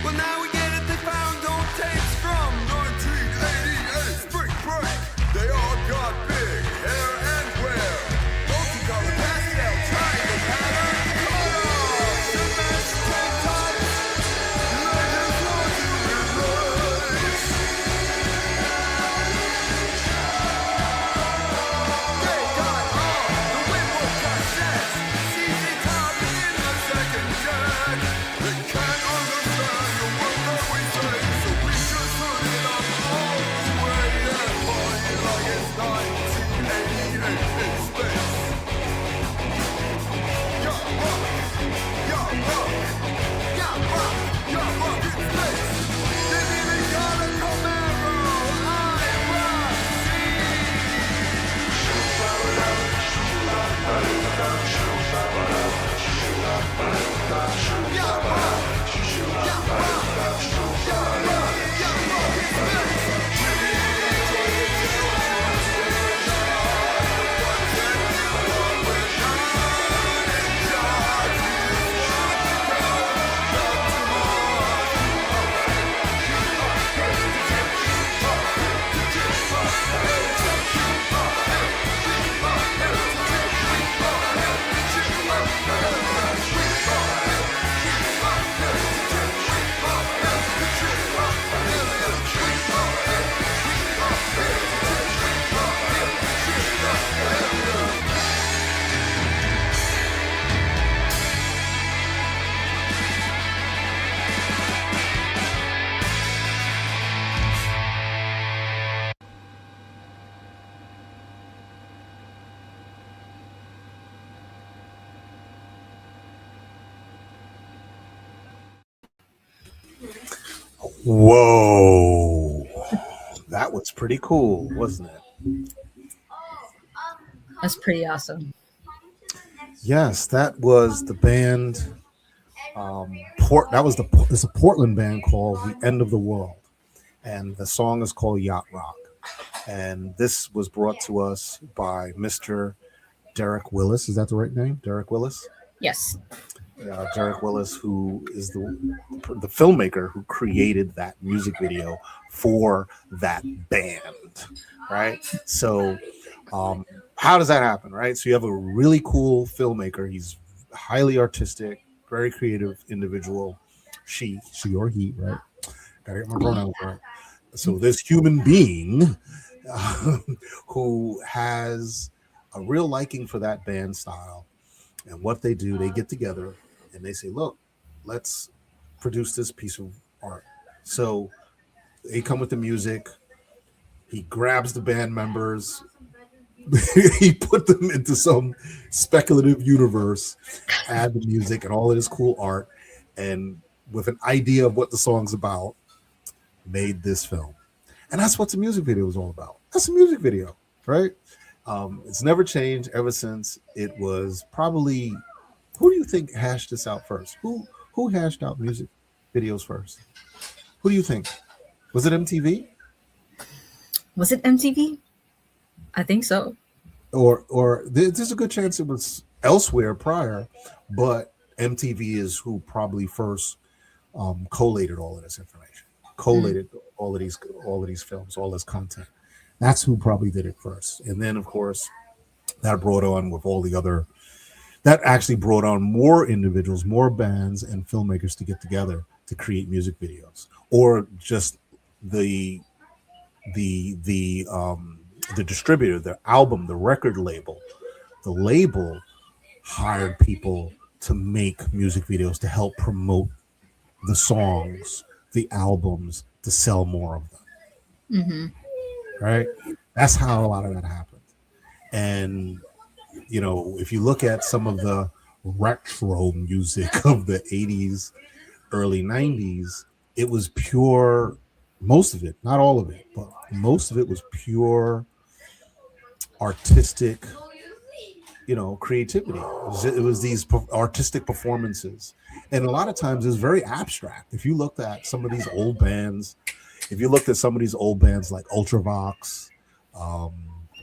Well, now we get it, they found old tapes from 1988. Spring break, they all got big hair and wear. Multicolored pastel, triangle pattern, colors, and mesh tank tops. I just want to embrace. They got all the Winwood cassettes. CC top in the second deck. They can't understand the word that we say, so we just turn it up all the way and party like it's 1988 in space. Yeah, rock, yeah, rock, yeah, rock, yeah, rock in space. They've even got a Camaro, I rock, Whoa. That was pretty cool, wasn't it? That's pretty awesome. Yes, that was the band. It's a Portland band called The End of the World, and the song is called Yacht Rock. And this was brought to us by Mr. Derek Willis. Is that the right name? Derek Willis? Yes. Derek Willis, who is the filmmaker who created that music video for that band, right? So how does that happen, right? So you have a really cool filmmaker. He's highly artistic, very creative individual. She or he, right? Gotta get my pronouns right. So this human being who has a real liking for that band style, and what they do, they get together and they say, look, let's produce this piece of art. So they come with the music. He grabs the band members. He put them into some speculative universe, add the music and all of this cool art, and with an idea of what the song's about, made this film. And that's what the music video was all about. That's a music video, right? It's never changed ever since. It was probably, who do you think hashed this out first? Who hashed out music videos first? Who do you think? Was it MTV? Was it MTV? I think so. Or there's a good chance it was elsewhere prior, but MTV is who probably first collated all of this information, collated all of these films, all this content. That's who probably did it first. And then, of course, that brought on with all the other, that actually brought on more individuals, more bands and filmmakers to get together to create music videos, or just the distributor, the album, the record label, the label hired people to make music videos to help promote the songs, the albums, to sell more of them. Mm-hmm. Right? That's how a lot of that happened. And, you know, if you look at some of the retro music of the 80s, early 90s, it was pure, most of it, not all of it, but most of it was pure artistic, you know, creativity. It was these artistic performances. And a lot of times it's very abstract. If you looked at some of these old bands, like Ultravox,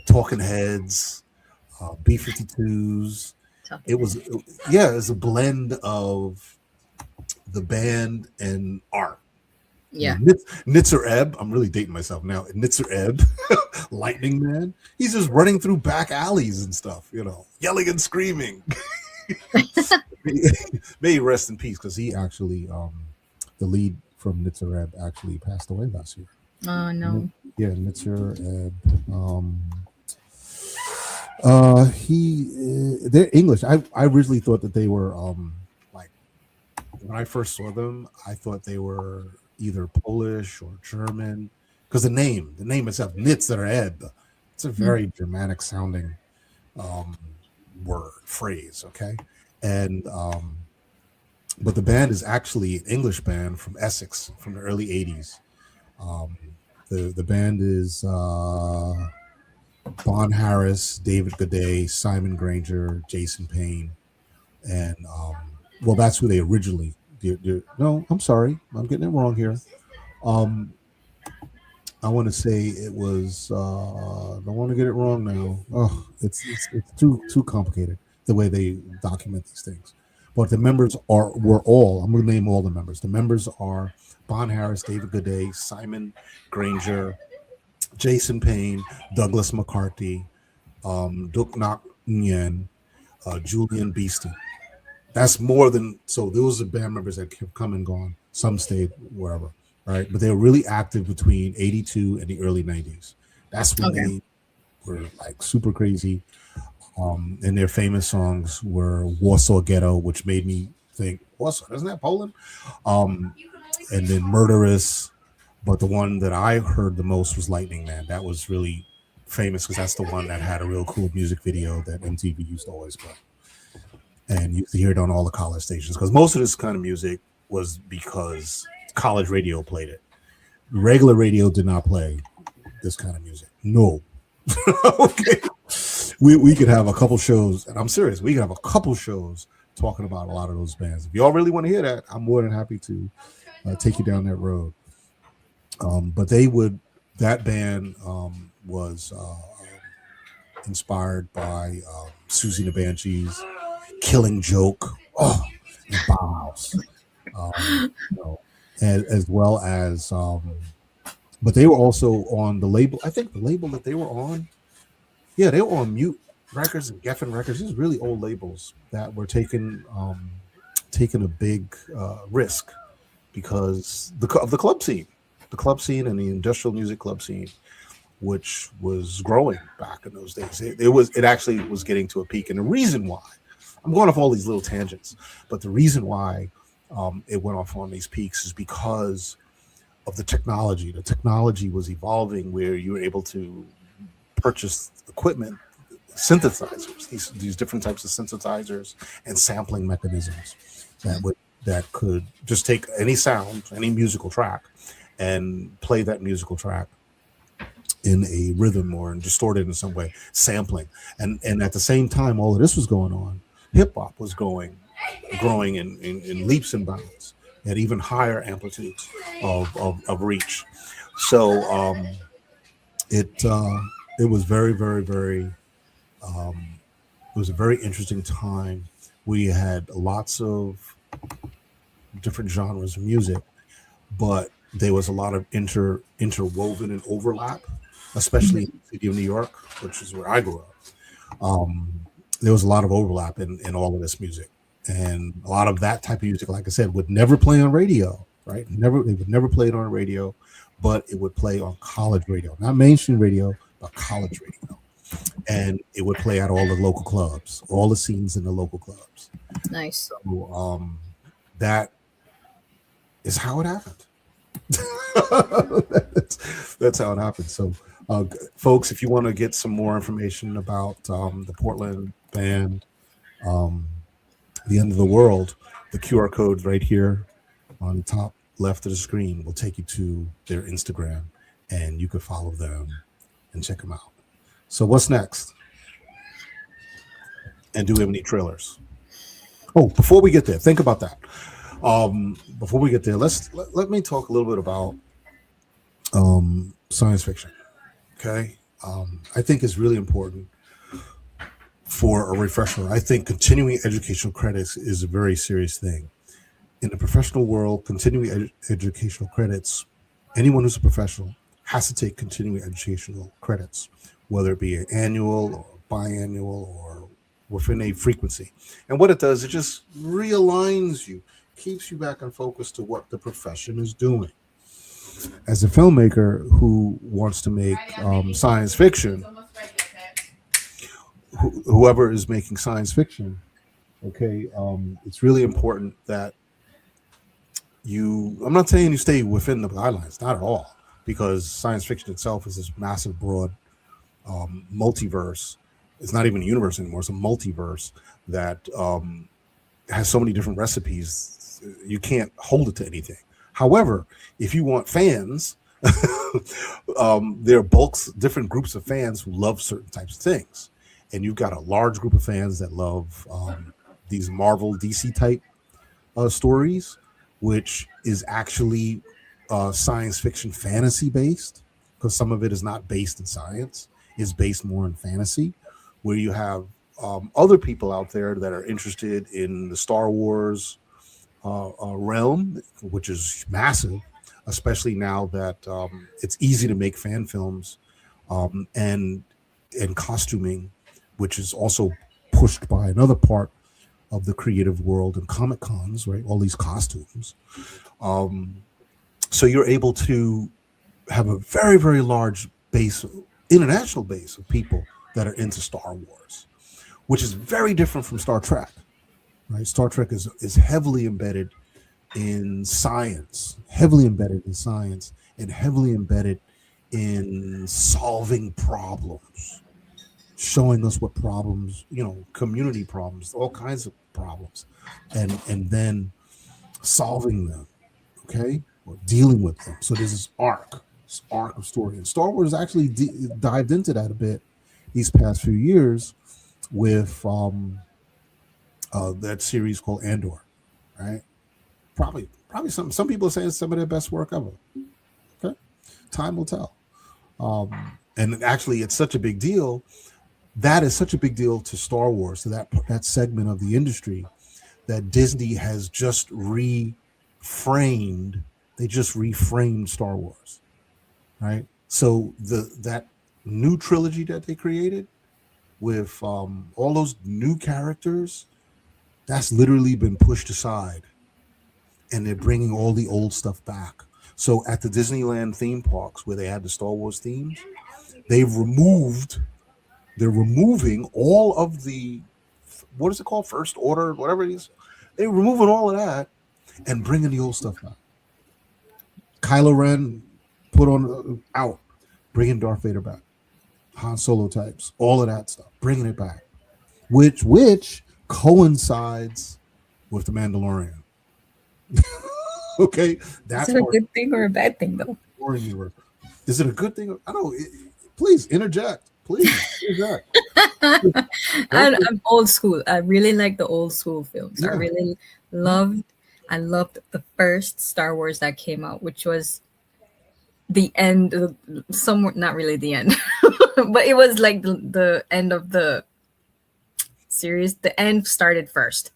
Talking Heads, B-52s, it's a blend of the band and art. You Yeah. know, Nitzer Ebb. I'm really dating myself now. Nitzer Ebb, Lightning Man. He's just running through back alleys and stuff. You know, yelling and screaming. May he rest in peace, because he actually, the lead from Nitzer Ebb actually passed away last year. Oh no. Yeah, Nitzer Ebb. They're English. I originally thought that they were like, when I first saw them, I thought they were either Polish or German, because the name itself, Nitzer Ebb, it's a Mm. very Germanic sounding um, word phrase. Okay, and but the band is actually an English band from Essex from the early '80s. Um, the band is Bon Harris, David Goday, Simon Granger, Jason Payne, and well, that's who they originally. No, I'm sorry, I'm getting it wrong here. Um, I want to say it was. Don't want to get it wrong now. Oh, it's too complicated the way they document these things. But the members were all. I'm going to name all the members. The members are Bon Harris, David Goday, Simon Granger, Jason Payne, Douglas McCarthy, Duk Nak Nguyen, Julian Beastie. That's more than, so those are band members that have come and gone. Some stayed wherever, right? But they were really active between '82 and the early '90s. That's when Okay. they were like super crazy. And their famous songs were Warsaw Ghetto, which made me think, Warsaw, isn't that Poland? Um, and then Murderous. But the one that I heard the most was Lightning Man. That was really famous because that's the one that had a real cool music video that MTV used to always play. And you could hear it on all the college stations, because most of this kind of music was because college radio played it. Regular radio did not play this kind of music. No. Okay. We could have a couple shows, and I'm serious, we could have a couple shows talking about a lot of those bands. If y'all really want to hear that, I'm more than happy to take you down that road. But that band was inspired by Susie and the Banshees, Killing Joke, and Bauhaus, you know, as well as, but they were also on the label. I think the label that they were on, yeah, they were on Mute Records and Geffen Records. These really old labels that were taking a big risk because of the club scene and the industrial music club scene, which was growing back in those days. It actually was getting to a peak, and the reason why, I'm going off all these little tangents, but the reason why it went off on these peaks is because of the technology. The technology was evolving where you were able to purchase equipment, synthesizers, these different types of synthesizers and sampling mechanisms that could just take any sound, any musical track, and play that musical track in a rhythm or and distort it in some way, sampling. And at the same time, all of this was going on, hip hop was growing in leaps and bounds at even higher amplitudes of reach. So it was very, very, very it was a very interesting time. We had lots of different genres of music, but there was a lot of interwoven and overlap, especially in the city of New York, which is where I grew up. There was a lot of overlap in all of this music, and a lot of that type of music, like I said, would never play on radio, right? They would never play it on radio, but it would play on college radio, not mainstream radio, but college radio, and it would play at all the local clubs, all the scenes in the local clubs. Nice. So that is how it happened. That's how it happened. So, folks, if you want to get some more information about the Portland band, The End of the World, the QR code right here on the top left of the screen will take you to their Instagram, and you can follow them and check them out. So, what's next? And do we have any trailers? Oh, before we get there, think about that. Before we get there, let me talk a little bit about science fiction. Okay, I think it's really important for a refresher. I think continuing educational credits is a very serious thing. in the professional world, continuing educational credits, anyone who's a professional has to take continuing educational credits, whether it be an annual or biannual or within a frequency. And what it does, it just realigns you, keeps you back in focus to what the profession is doing. As a filmmaker who wants to make science fiction, whoever is making science fiction, okay, it's really important that I'm not saying you stay within the guidelines, not at all, because science fiction itself is this massive, broad multiverse. It's not even a universe anymore. It's a multiverse that has so many different recipes. You can't hold it to anything. However, if you want fans, there are different groups of fans who love certain types of things. And you've got a large group of fans that love these Marvel DC type stories, which is actually science fiction fantasy based, because some of it is not based in science, is based more in fantasy, where you have other people out there that are interested in the Star Wars realm, which is massive, especially now that it's easy to make fan films and costuming, which is also pushed by another part of the creative world and Comic Cons, right? All these costumes. So you're able to have a very, very large base, international base of people that are into Star Wars, which is very different from Star Trek, right? Star Trek is heavily embedded in science, and heavily embedded in solving problems, showing us what problems, community problems, all kinds of problems, and then solving them, okay, or dealing with them. So there's this arc of story, and Star Wars actually dived into that a bit these past few years with that series called Andor, right? Probably some people are saying it's some of their best work ever. Okay, time will tell. And actually, it's such a big deal. That is such a big deal to Star Wars, to that segment of the industry, that Disney has just reframed. They just reframed Star Wars, right? So that new trilogy that they created with all those new characters, that's literally been pushed aside, and they're bringing all the old stuff back. So at the Disneyland theme parks where they had the Star Wars themes, they're removing all of the, what is it called, First Order, whatever it is. They're removing all of that and bringing the old stuff back. Kylo Ren put on out, bringing Darth Vader back, Han Solo types, all of that stuff, bringing it back, which coincides with the Mandalorian. Okay, that's Is it a good thing or a bad thing, though? Is it a good thing? I don't. Please interject. Please interject. I'm old school. I really like the old school films. Yeah. I loved the first Star Wars that came out, which was the end, somewhat, not really the end, but it was like the end of the series. The end started first.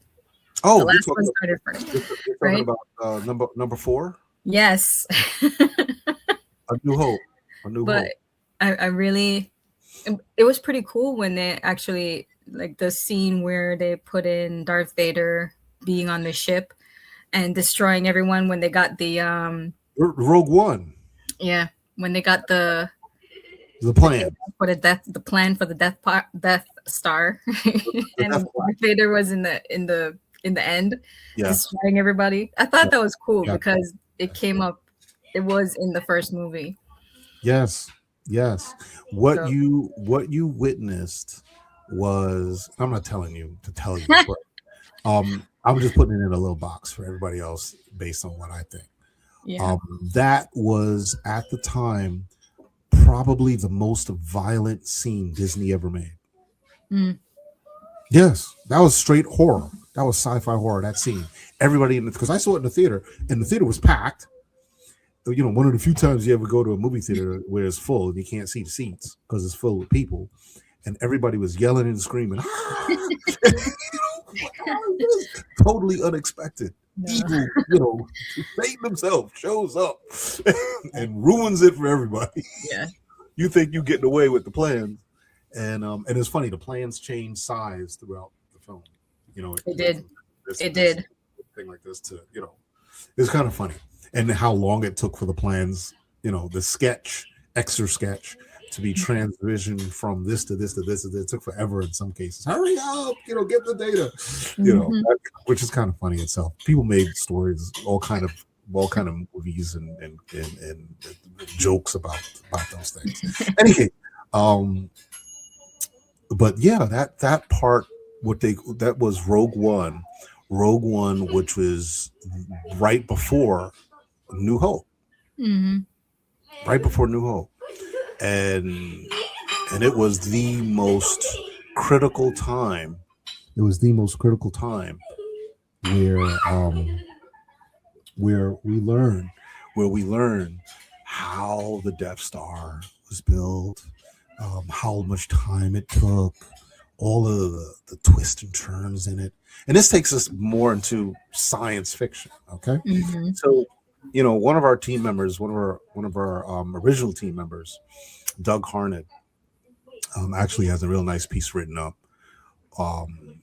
Oh, the last one started first. You're right? talking about number 4? Yes. A New Hope. But I really, it was pretty cool when they actually, like the scene where they put in Darth Vader being on the ship and destroying everyone when they got the Rogue One. Yeah, when they got the plan for the plan for the Death Star, and Darth Vader was in the end, destroying everybody. I thought that was cool because it came up. It was in the first movie. Yes. What you witnessed was, I'm not telling you to tell you, but I'm just putting it in a little box for everybody else based on what I think. Yeah. That was at the time probably the most violent scene Disney ever made. Yes, that was straight horror. That was sci-fi horror. That scene, everybody because I saw it in the theater, and the theater was packed. One of the few times you ever go to a movie theater where it's full and you can't see the seats because it's full with people, and everybody was yelling and screaming. Totally unexpected. No. evil, Satan himself shows up and ruins it for everybody. Yeah, You think you're getting away with the plans, and it's funny. The plans change size throughout the film. It it went did. from this It this did. thing like this to it's kind of funny, and how long it took for the plans, the extra sketch, to be transitioned from this to this to this. It took forever in some cases. Hurry up, get the data, Mhm. which is kind of funny itself. People made stories, all kind of movies and jokes about those things. Anyway, um, but yeah, that part, that was Rogue One, which was right before New Hope, Mhm. right before New Hope, and it was the most critical time. It was the most critical time where where we learn where we learn how the Death Star was built, how much time it took, all of the twists and turns in it. And this takes us more into science fiction. Okay, Mhm. so one of our team members, one of our original team members, Doug Harnett, actually has a real nice piece written up um,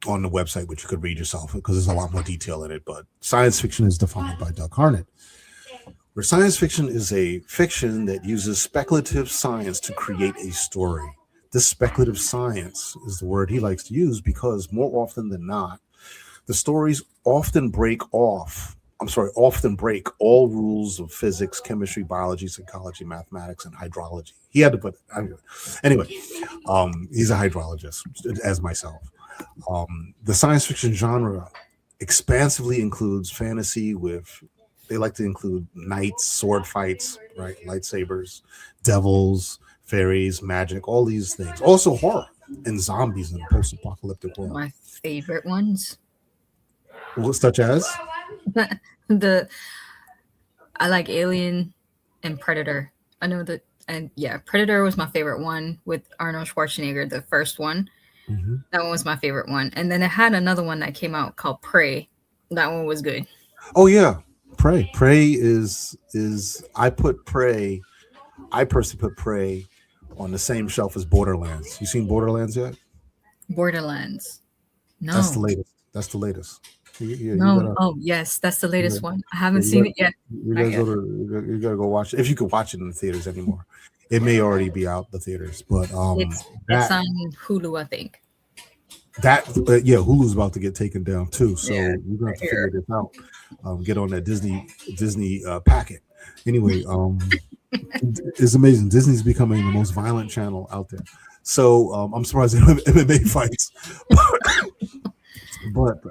on the website, which you could read yourself because there's a lot more detail in it. But science fiction is defined by Doug Harnett, where science fiction is a fiction that uses speculative science to create a story. This speculative science is the word he likes to use because more often than not, the stories often break all rules of physics, chemistry, biology, psychology, mathematics, and hydrology. He had to put anyway. He's a hydrologist, as myself. The science fiction genre expansively includes fantasy with. They like to include knights, sword fights, right, lightsabers, devils, fairies, magic, all these things. Also horror and zombies in a post-apocalyptic world. My favorite ones. Such as the I like Alien and Predator. I know that, and yeah, Predator was my favorite one with Arnold Schwarzenegger, the first one. Mhm. That one was my favorite one. And then it had another one that came out called Prey. That one was good. Oh yeah, Prey. Prey is I personally put Prey on the same shelf as Borderlands. You seen Borderlands yet? Borderlands. That's the No. latest. That's the latest. You No. gotta Oh, yes, that's the you latest gotta, one. I haven't you seen gotta, it yet. you Not gotta go yet. to you gotta go watch it if you could watch it in the theaters anymore. It may already be out the theaters, but It's that on Hulu, I think. yeah, Hulu's about to get taken down too, so Yeah, you're gonna I have to figure hear. this out. Get on that Disney packet. Anyway, it's amazing. Disney's becoming the most violent channel out there. So I'm surprised they don't have MMA fights, but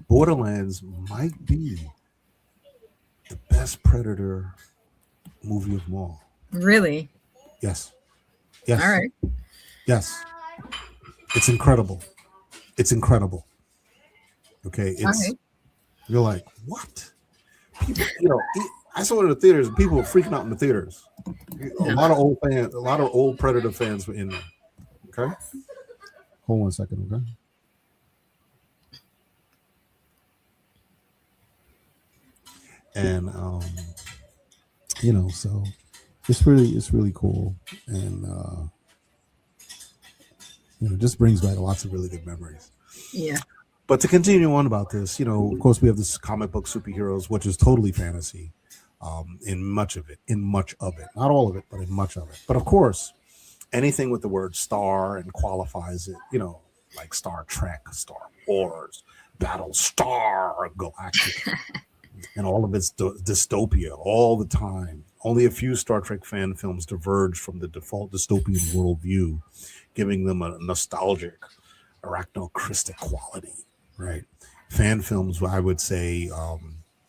Borderlands might be the best Predator movie of them all. Really? Yes, All yes, right. yes. It's incredible. It's incredible. Okay, All it's right. you're like what? People, I saw it in the theaters, and people were freaking out in the theaters. No. A lot of old Predator fans were in there. Okay, hold on a second. Okay, and so it's really cool, and just brings back lots of really good memories. Yeah. But to continue on about this, of course, we have this comic book superheroes, which is totally fantasy, in much of it, not all of it, but in much of it. But of course, anything with the word star and qualifies it, like Star Trek, Star Wars, Battlestar Galactica, and all of its dystopia all the time. Only a few Star Trek fan films diverge from the default dystopian worldview, giving them a nostalgic, arachnocristic quality. Right? Fan films, I would say.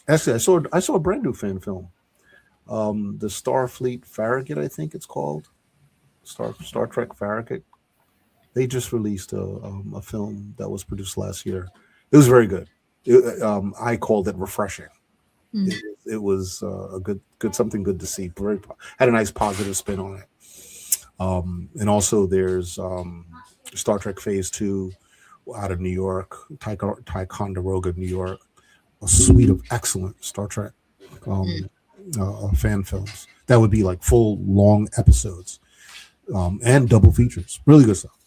Actually, I saw a brand new fan film, the Starfleet Farragut, I think it's called Star Trek Farragut. They just released a film that was produced last year. It was very good. I called it refreshing. Mm. It was a good something good to see. Had a nice positive spin on it. And also there's Star Trek Phase 2, out of New York, Ticonderoga, New York, a suite of excellent Star Trek um, fan films that would be like full long episodes and double features. Really good stuff.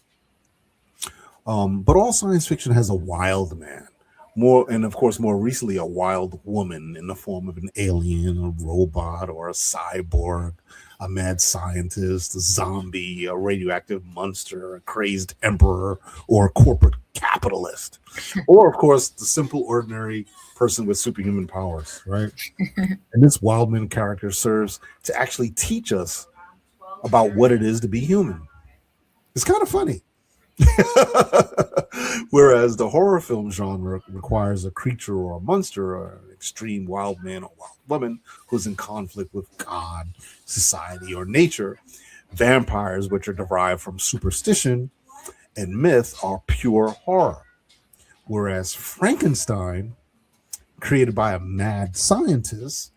But all science fiction has a wild man. More and of course, more recently, a wild woman in the form of an alien, a robot, or a cyborg, a mad scientist, a zombie, a radioactive monster, a crazed emperor, or a corporate capitalist, or of course, the simple, ordinary person with superhuman powers, right? And this Wildman character serves to actually teach us about what it is to be human. It's kind of funny. Whereas the horror film genre requires a creature or a monster or an extreme wild man or wild woman who's in conflict with God, society, or nature, vampires, which are derived from superstition and myth, are pure horror. Whereas Frankenstein, created by a mad scientist,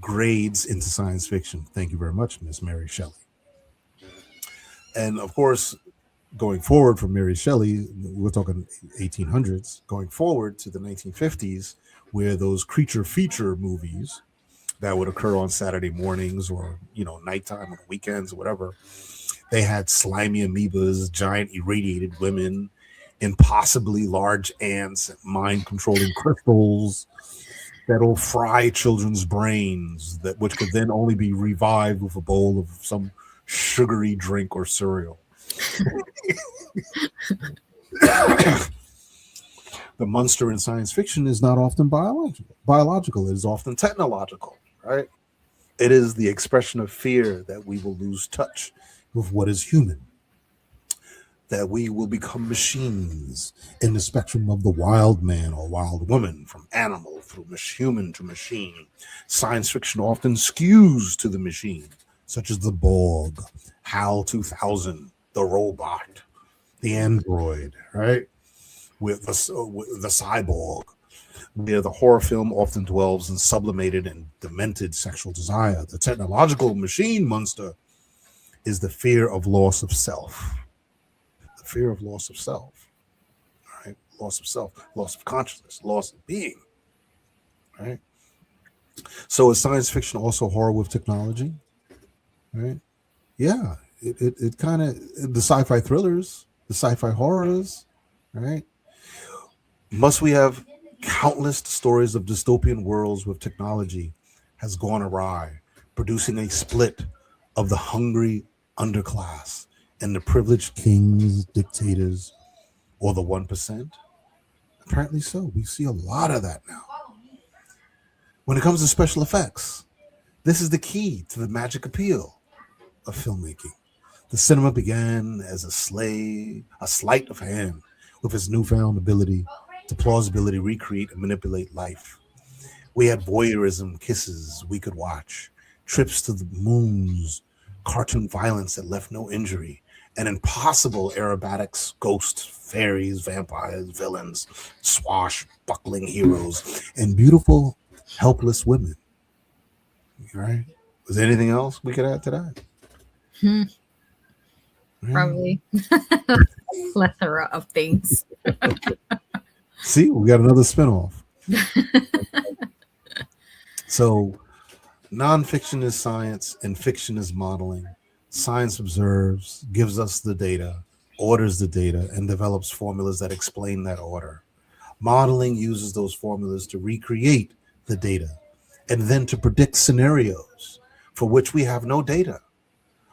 grades into science fiction. Thank you very much, Miss Mary Shelley. And of course, going forward from Mary Shelley, we're talking 1800s, going forward to the 1950s, where those creature feature movies that would occur on Saturday mornings or, nighttime on weekends or whatever, they had slimy amoebas, giant irradiated women, impossibly large ants, mind controlling crystals that'll fry children's brains, that which could then only be revived with a bowl of some sugary drink or cereal. The monster in science fiction is not often biological. It is often technological, right? It is the expression of fear that we will lose touch with what is human, that we will become machines in the spectrum of the wild man or wild woman, from animal through human to machine. Science fiction often skews to the machine, such as the Borg, HAL 2000, the robot, the android, right? With the cyborg, where the horror film often dwells in sublimated and demented sexual desire. The technological machine monster is the fear of loss of self. The fear of loss of self, right? Loss of self, loss of consciousness, loss of being, right? So is science fiction also horror with technology, right? Yeah, it kind of, the sci-fi thrillers, the sci-fi horrors, right? Must we have countless stories of dystopian worlds with technology has gone awry, producing a split of the hungry underclass and the privileged kings, dictators, or the 1%? Apparently so. We see a lot of that now. When it comes to special effects, this is the key to the magic appeal of filmmaking. The cinema began as a sleight of hand with its newfound ability to plausibly recreate and manipulate life. We had voyeurism kisses we could watch, trips to the moons, cartoon violence that left no injury, and impossible aerobatics, ghosts, fairies, vampires, villains, swashbuckling heroes, and beautiful, helpless women. Right? Was there anything else we could add to that? Probably plethora of things. See, we got another spinoff. So, nonfiction is science and fiction is modeling. Science observes, gives us the data, orders the data, and develops formulas that explain that order. Modeling uses those formulas to recreate the data and then to predict scenarios for which we have no data.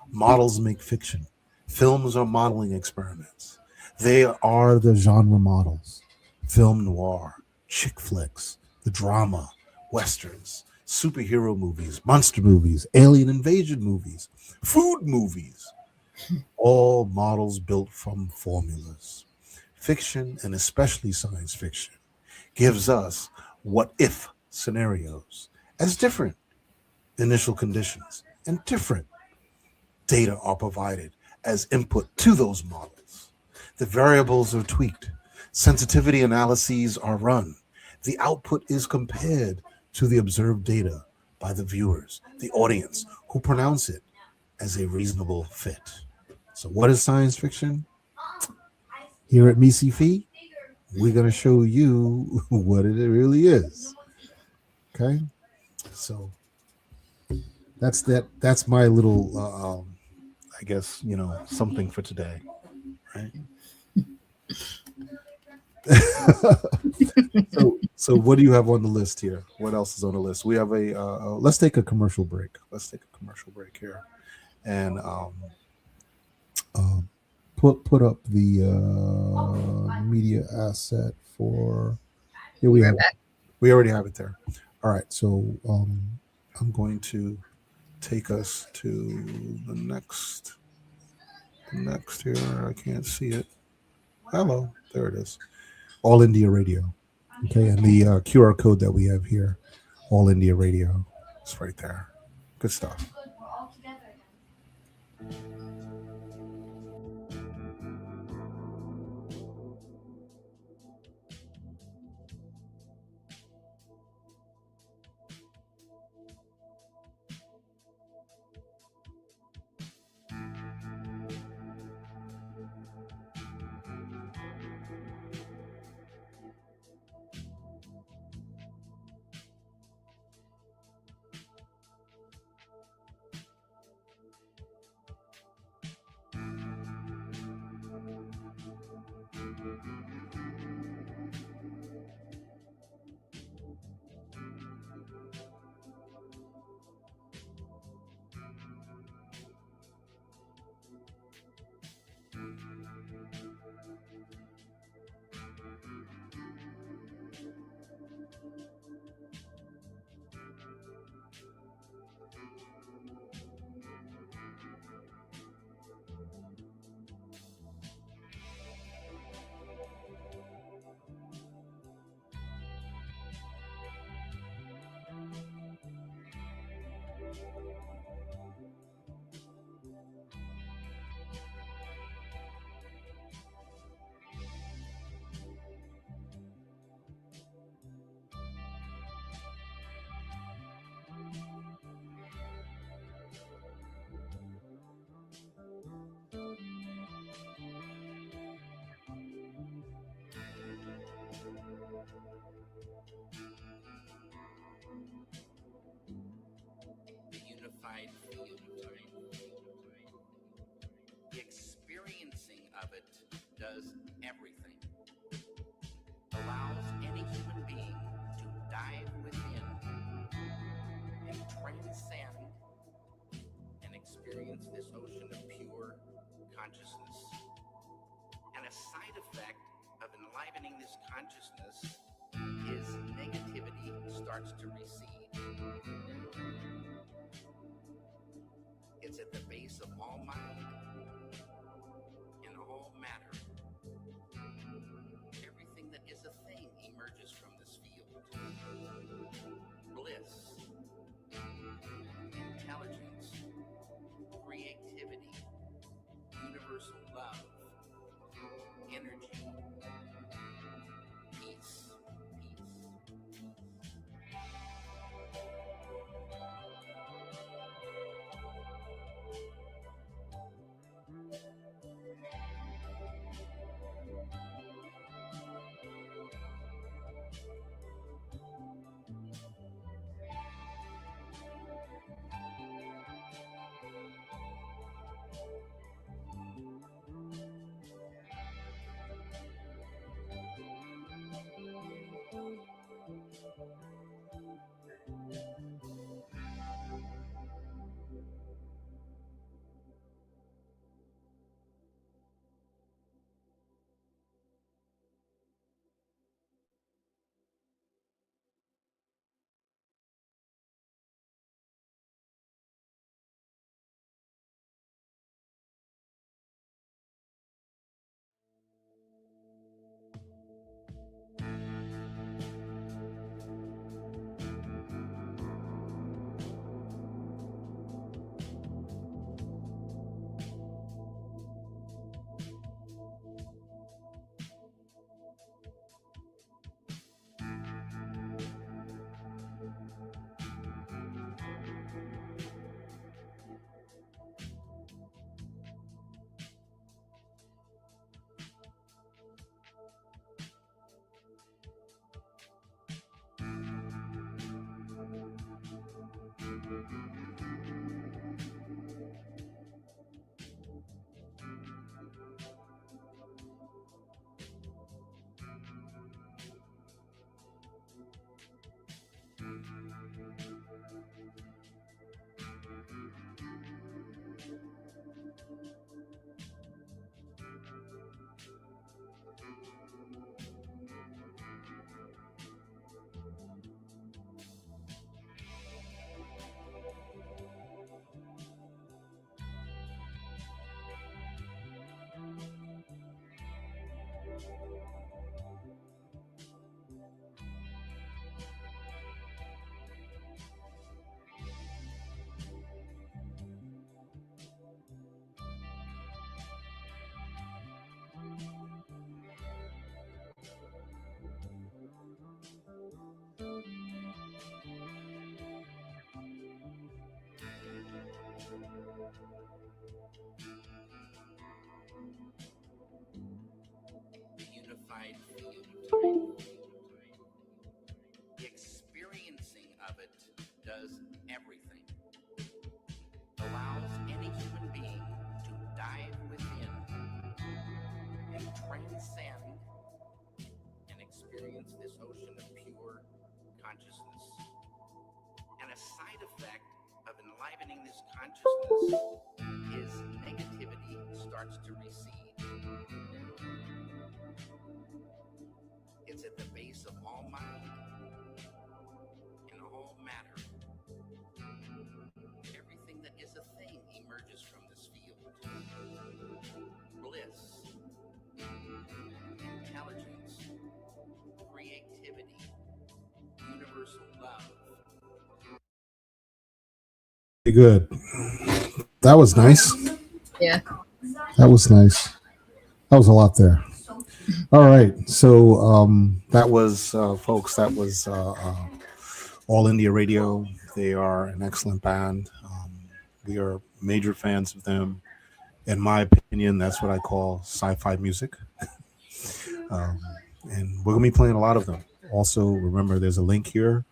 Models make fiction. Films are modeling experiments. They are the genre models. Film noir, chick flicks, the drama, westerns, superhero movies, monster movies, alien invasion movies, food movies, all models built from formulas. Fiction, and especially science fiction, gives us what if scenarios as different initial conditions and different data are provided as input to those models. The variables are tweaked, sensitivity analyses are run, the output is compared to the observed data by the viewers, the audience, who pronounce it as a reasonable fit. So what is science fiction? Here at MiSciFi, we're going to show you what it really is. Okay. So that's my little I guess, something for today, right? So what do you have on the list here? What else is on the list? We have let's take a commercial break. Let's take a commercial break here, and um, put up the media asset for. Here Be we right have. back. We already have it there. All right, so I'm going to take us to the next here. I can't see it. Hello, there it is. All India Radio. Okay, and the QR code that we have here, All India Radio, it's right there. Good stuff. The unified field. The experiencing of it does everything. Allows any human being to dive within and transcend and experience this ocean of pure consciousness. And a side effect of enlivening this consciousness is negativity starts to recede. It's at the base of all mind and all matter. Everything that is a thing emerges from this field. Bliss, intelligence, creativity, universal love, energy, peace. The unified field. The experiencing of it does everything. Allows any human being to dive within and transcend and experience this ocean of pure consciousness. And a side effect of enlivening this consciousness is negativity starts to recede. It's at the base of all mind and all matter. Everything that is a thing emerges from this field. Bliss, intelligence, creativity, universal love. Pretty good. That was nice. Yeah. That was nice. That was a lot there. All right. So that was, folks, that was All India Radio. They are an excellent band. We are major fans of them. In my opinion, that's what I call sci-fi music. And we're going to be playing a lot of them. Also, remember, there's a link here.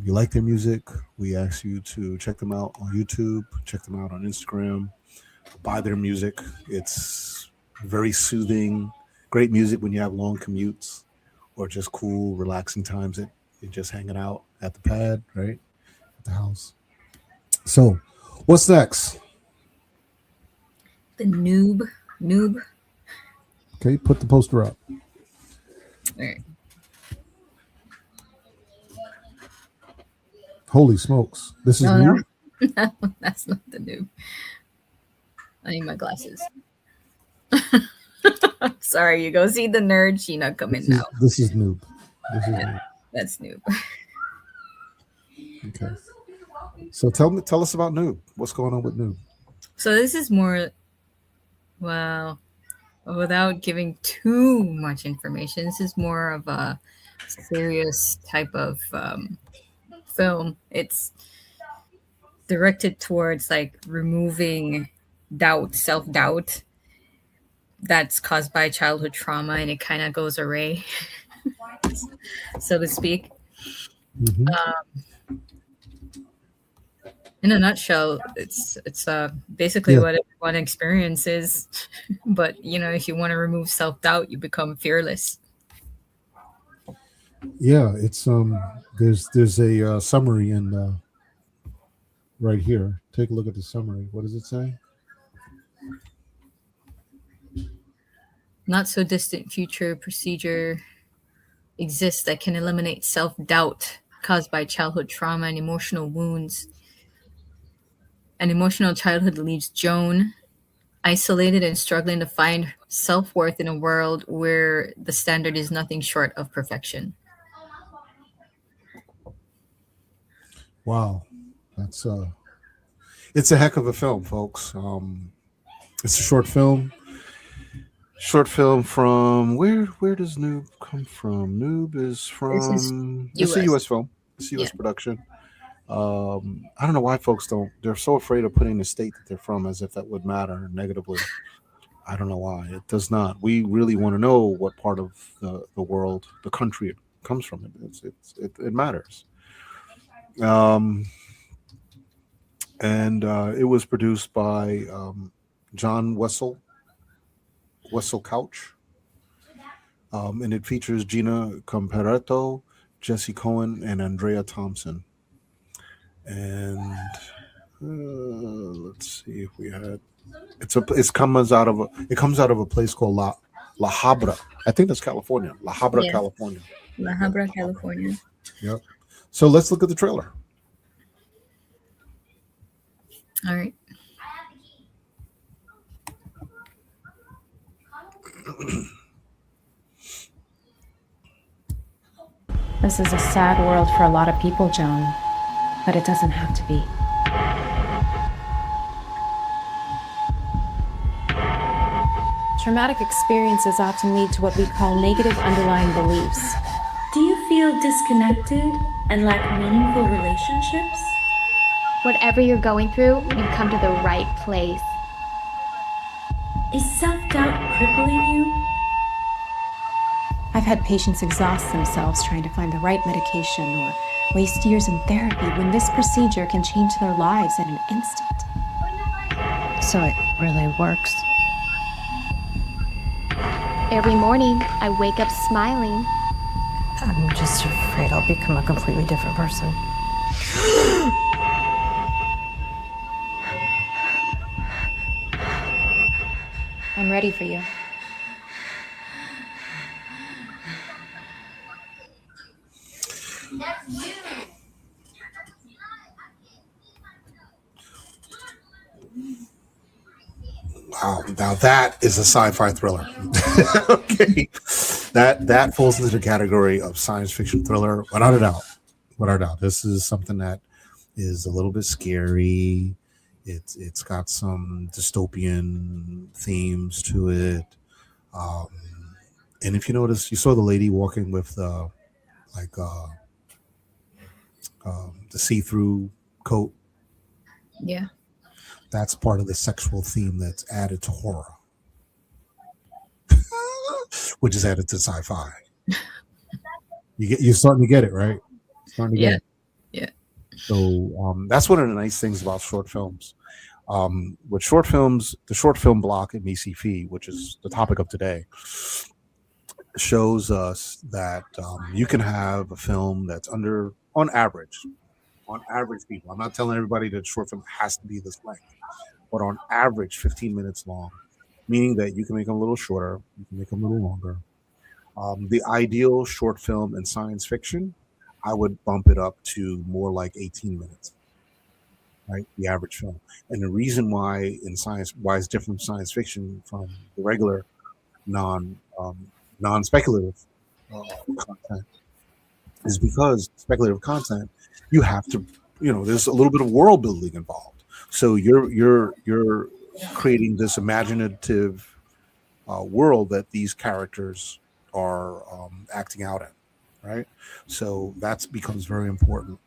You like their music, we ask you to check them out on YouTube, check them out on Instagram, buy their music. It's very soothing, great music when you have long commutes or just cool, relaxing times that you're just hanging out at the pad, right? At the house. So, what's next? The noob. Okay, put the poster up. All right. Holy smokes. This is No, new? no, that's not the noob. I need my glasses. Sorry, you go see the nerd Sheena come in now. This is noob. This is noob. That's noob. Okay. So tell us about noob. What's going on with noob? So this is more, well, without giving too much information, this is more of a serious type of film. It's directed towards like removing doubt, self-doubt that's caused by childhood trauma, and it kind of goes away, so to speak. Mm-hmm. In a nutshell, it's basically what everyone experiences. But if you want to remove self-doubt, you become fearless. Yeah, it's there's a summary in right here. Take a look at the summary. What does it say? Not so distant future procedure exists that can eliminate self-doubt caused by childhood trauma and emotional wounds. An emotional childhood leaves Joan isolated and struggling to find self-worth in a world where the standard is nothing short of perfection. Wow, that's it's a heck of a film, folks. It's a short film. Short film from where does Noob come from? Noob is from it's a US film. It's a US production. I don't know why folks they're so afraid of putting the state that they're from as if that would matter negatively. I don't know why. It does not. We really want to know what part of the world, the country it comes from. It matters. and it was produced by John Wessel Couch, and it features Gina Comparetto, Jesse Cohen, and Andrea Thompson. And let's see if we had. It comes out of a place called La Habra. I think that's California. La Habra, Yes, California. La Yep, Habra, La Habra. California. Yep. So let's look at the trailer. All right. This is a sad world for a lot of people, Joan, but it doesn't have to be. Traumatic experiences often lead to what we call negative underlying beliefs. Do you feel disconnected and lack meaningful relationships? Whatever you're going through, you've come to the right place. Is self-doubt crippling you? I've had patients exhaust themselves trying to find the right medication or waste years in therapy when this procedure can change their lives in an instant. So it really works. Every morning, I wake up smiling. I'm just afraid I'll become a completely different person. I'm ready for you. Wow, now that is a sci-fi thriller. Okay, that falls into the category of science fiction thriller, without a doubt. Without a doubt, this is something that is a little bit scary. It's got some dystopian themes to it, and if you notice, you saw the lady walking with like the see-through coat. Yeah. That's part of the sexual theme that's added to horror, which is added to sci-fi. You're starting to get it, right? Starting to get it. Yeah. So that's one of the nice things about short films. With short films, the short film block at MiSciFi, which is the topic of today, shows us that you can have a film that's on average people. I'm not telling everybody that short film has to be this length, but on average 15 minutes long, meaning that you can make them a little shorter, you can make them a little longer. The ideal short film in science fiction, I would bump it up to more like 18 minutes, right? The average film. And the reason why it's different from science fiction from the regular non-speculative content is because speculative content, you have to, there's a little bit of world building involved. So you're creating this imaginative world that these characters are acting out in, right? So that becomes very important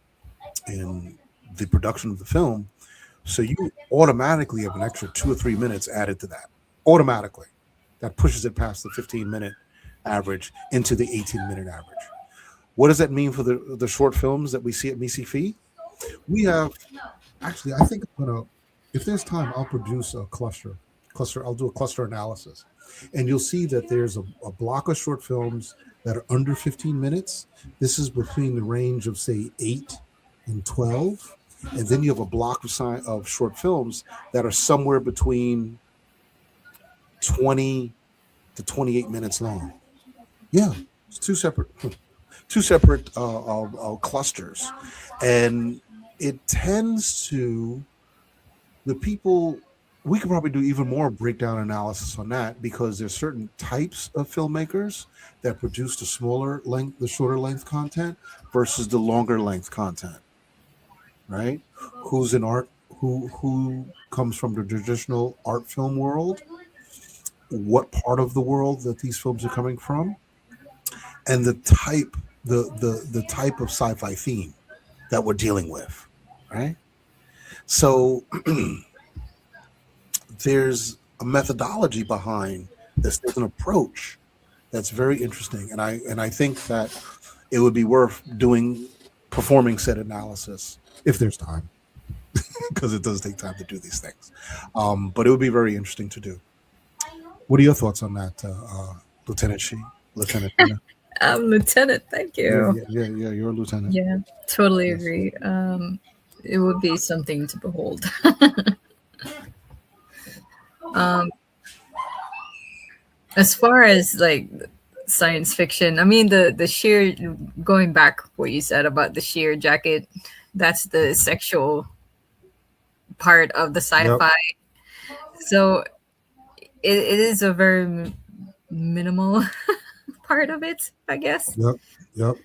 in the production of the film. So you automatically have an extra 2 or 3 minutes added to that. Automatically. That pushes it past the 15-minute average into the 18-minute average. What does that mean for the short films that we see at MiSciFi? We have, actually, I think I'm going to, if there's time, I'll produce a cluster. I'll do a cluster analysis. And you'll see that there's a block of short films that are under 15 minutes. This is between the range of, say, 8 and 12. And then you have a block of short films that are somewhere between 20 to 28 minutes long. Yeah, it's two separate clusters, and it tends to the people. We could probably do even more breakdown analysis on that because there's certain types of filmmakers that produce the shorter length content versus the longer length content. Right? Who's in art? Who comes from the traditional art film world? What part of the world that these films are coming from, and the type of sci-fi theme that we're dealing with, right? So there's a methodology behind this. There's an approach that's very interesting, and I think that it would be worth performing said analysis if there's time. because it does take time to do these things. But it would be very interesting to do. What are your thoughts on that, Lieutenant Shi? Lieutenant Tina? Lieutenant, thank you. Yeah, you're a lieutenant. Yeah, totally Yes. agree. It would be something to behold. As far as like science fiction, I mean the sheer, going back what you said about the sheer jacket, that's the sexual part of the Yep. sci-fi. So it is a very minimal part of it, I guess. Yep.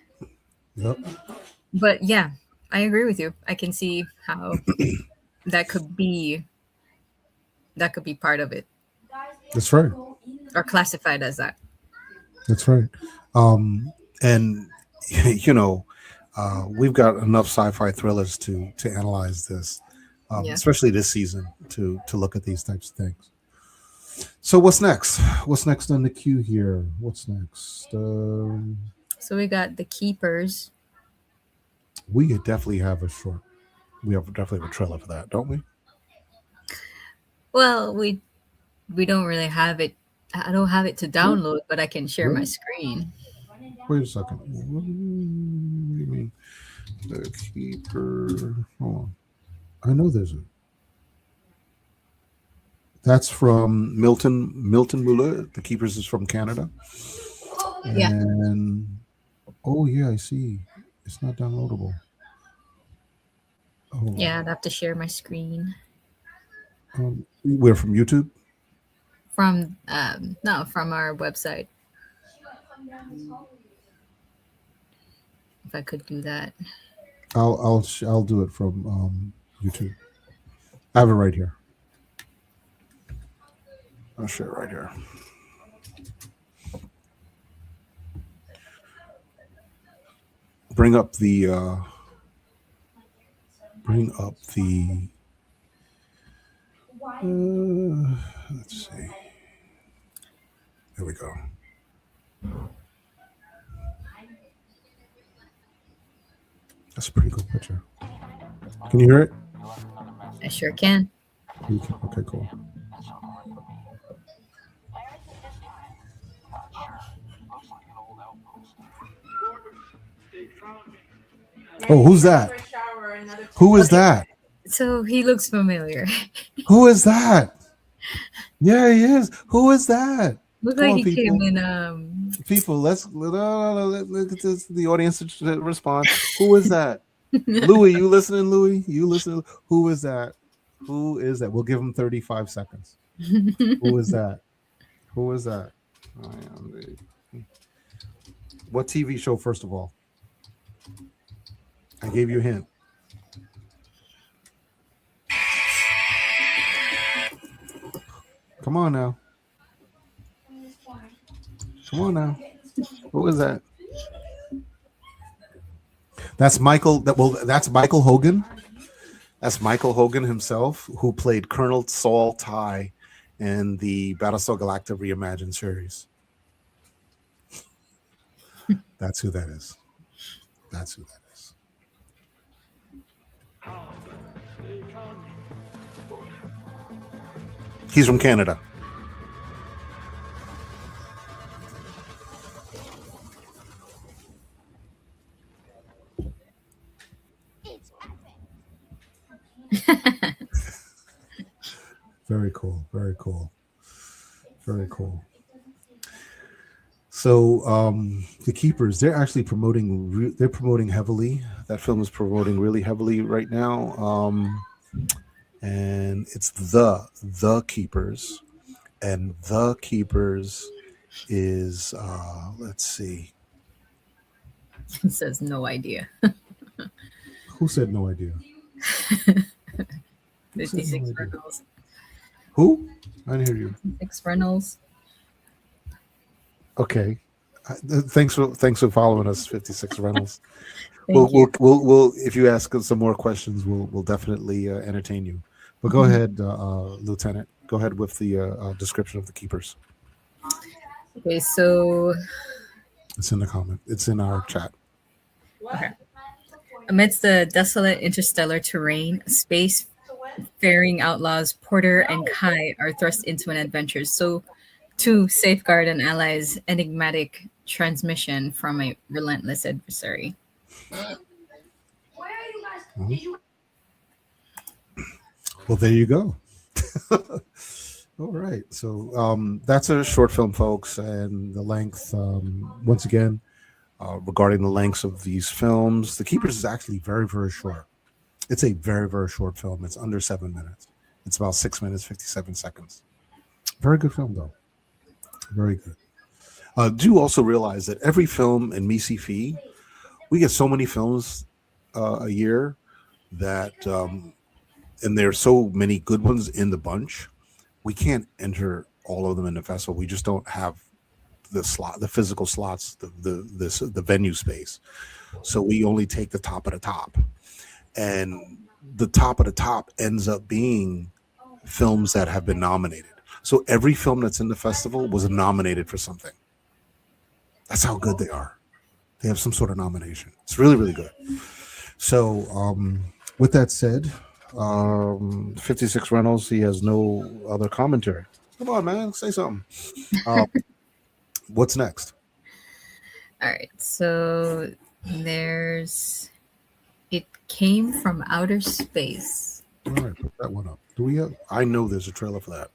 But yeah, I agree with you. I can see how that could be part of it, That's right. or classified as that. That's right. And we've got enough sci-fi thrillers to analyze this, Yeah. especially this season, to look at these types of things. So what's next? What's next on the queue here? What's next? So we got The Keepers. We definitely have definitely have a trailer for that, don't we? Well, we don't really have it. I don't have it to download, but I can share my screen. Wait a second. What do you mean? The Keeper. Hold on. I know there's a. That's from Milton Muller. The Keepers is from Canada. Yeah. And oh yeah, I see. It's not downloadable. Oh. Yeah, I'd have to share my screen. We're from YouTube. From no, from our website. If I could do that. I'll do it from YouTube. I have it right here. I'll share it right here. Bring up the let's see. There we go. That's a pretty cool picture. Can you hear it? I sure can. You can. Okay, cool. Oh, who's that? Who is that? So he looks familiar. Who is that? Yeah, he is. Who is that? Looks Come like on, he people. came in. People, let's look at this. The audience to respond. Who is that? Louis, you listening? Louis, you listening? Who is that? Who is that? We'll give him 35 seconds. Who is that? Who is that? What TV show, first of all? I gave you a hint. Come on now. Come on now. Who is that? That's Michael. That's Michael Hogan. That's Michael Hogan himself, who played Colonel Saul Tigh in the Battlestar Galactica Reimagined series. That's who that is. That's who that is. He's from Canada. Very cool. Very cool. Very cool. So the Keepers, they're actually promoting. They're promoting heavily. That film is promoting really heavily right now. And it's the Keepers, and the Keepers is let's see. It says no idea. Who said no idea? 56 Reynolds. Who? I didn't hear you. 56 Reynolds. Okay. Thanks for following us, 56 Reynolds. Thank you. We'll if you ask us some more questions, we'll definitely entertain you. But go ahead, Lieutenant. Go ahead with the description of the Keepers. Okay, so It's in the comment. It's in our chat. okay. Amidst the desolate interstellar terrain, space faring outlaws Porter and Kai are thrust into an adventure so to safeguard an ally's enigmatic transmission from a relentless adversary. Well, there you go. All right. So that's a short film, folks. And the length, once again, regarding the lengths of these films, The Keepers is actually very, very short. It's a very, very short film. It's under 7 minutes. It's about 6 minutes, 57 seconds. Very good film, though. Very good. Do also realize that every film in MiSciFi, we get so many films a year that, and there are so many good ones in the bunch, we can't enter all of them in the festival. We just don't have the physical slots, the venue space. So we only take the top of the top. And the top of the top ends up being films that have been nominated. So every film that's in the festival was nominated for something. That's how good they are. They have some sort of nomination. It's really, really good. So with that said, 56 Reynolds, he has no other commentary. Come on, man, say something. What's next? All right, so there's It Came from Outer Space. All right, put that one up. Do we have? I know there's a trailer for that.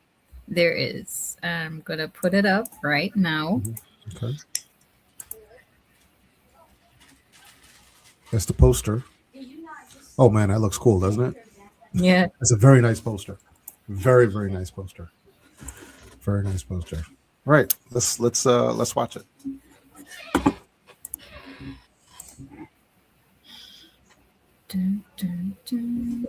There is. I'm gonna put it up right now. Okay. That's the poster. Oh man, that looks cool, doesn't it? Yeah. It's a very nice poster. Very, very nice poster. Very nice poster. All right, let's watch it. Dun, dun, dun.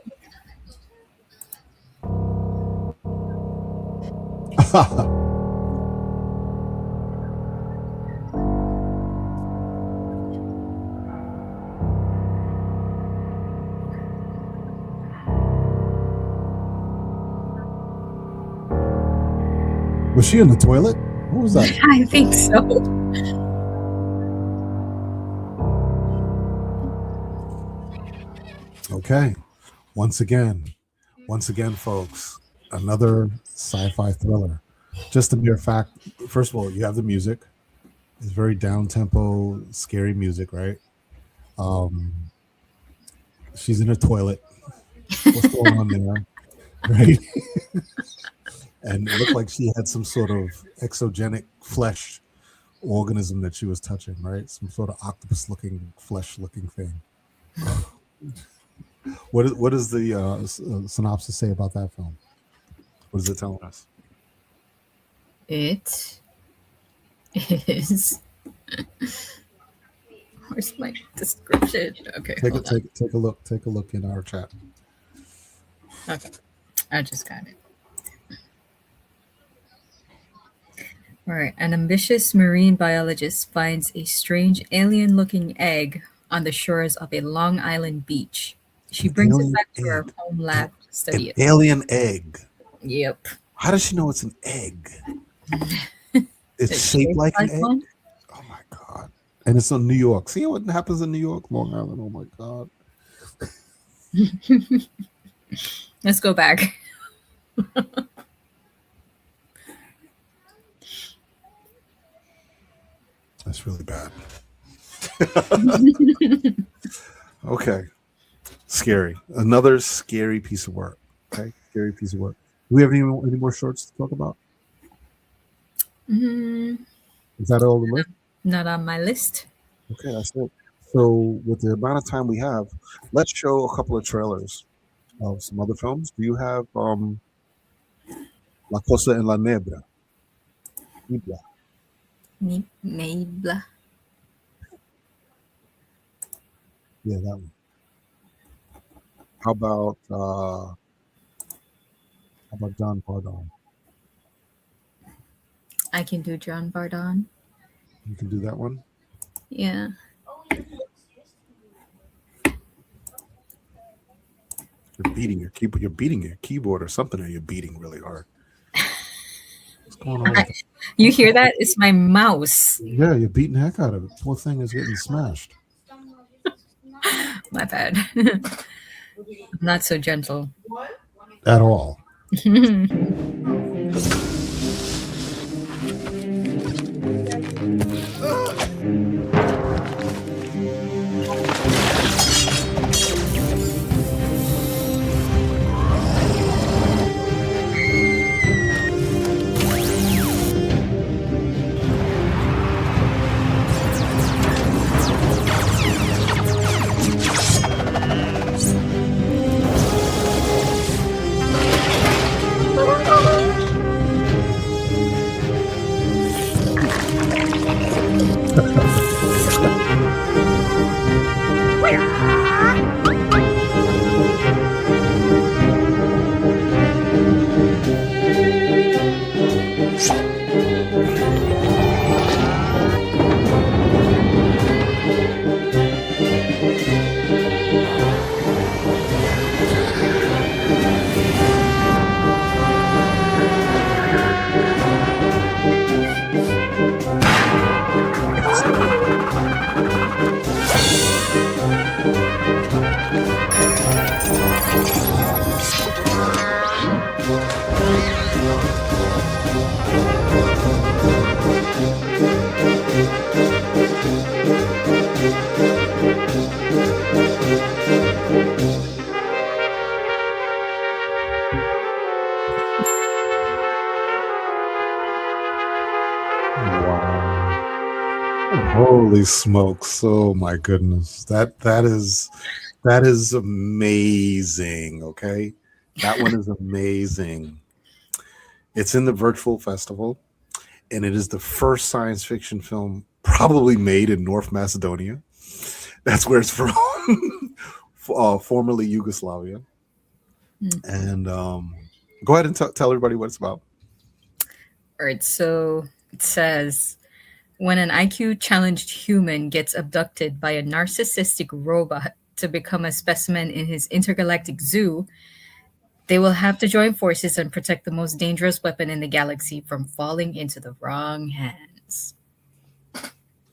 Was she in the toilet? What was that? I think so. Okay. Once again, folks, another sci-fi thriller. Just a mere fact. First of all, you have the music. It's very down-tempo, scary music, right? She's in a toilet. What's going on there? Right? And it looked like she had some sort of exogenic flesh organism that she was touching, right? Some sort of octopus-looking, flesh-looking thing. What does the synopsis say about that film? What is it telling us? It is. Where's my description? Okay, Take a look. Take a look in our chat. Okay, I just got it. All right. An ambitious marine biologist finds a strange alien-looking egg on the shores of a Long Island beach. She brings it back to her home lab to study it. Alien egg. Yep. How does she know it's an egg? It's shaped like an egg? One? Oh my God. And it's in New York. See what happens in New York? Long Island. Oh my God. Let's go back. That's really bad. Okay. Scary. Another scary piece of work. Okay. Scary piece of work. Do we have any more shorts to talk about? Mm, Is that all the list? not on my list. Okay, that's it. So with the amount of time we have, let's show a couple of trailers of some other films. Do you have La Cosa en la Nebra? Nebra. Nebla. Yeah, that one. How about John Pardon? I can do John Bardon. You can do that one. Yeah. You're beating your keyboard. You're beating your keyboard or something, or you're beating really hard. What's going on? With that? You hear that? It's my mouse. Yeah, you're beating the heck out of it. Poor thing is getting smashed. My bad. I'm not so gentle. at all. Holy smokes! Oh my goodness, that is amazing. Okay, that one is amazing. It's in the virtual festival, and it is the first science fiction film probably made in North Macedonia. That's where it's from, formerly Yugoslavia. And go ahead and tell everybody what it's about. All right, so it says when an IQ challenged human gets abducted by a narcissistic robot to become a specimen in his intergalactic zoo, they will have to join forces and protect the most dangerous weapon in the galaxy from falling into the wrong hands.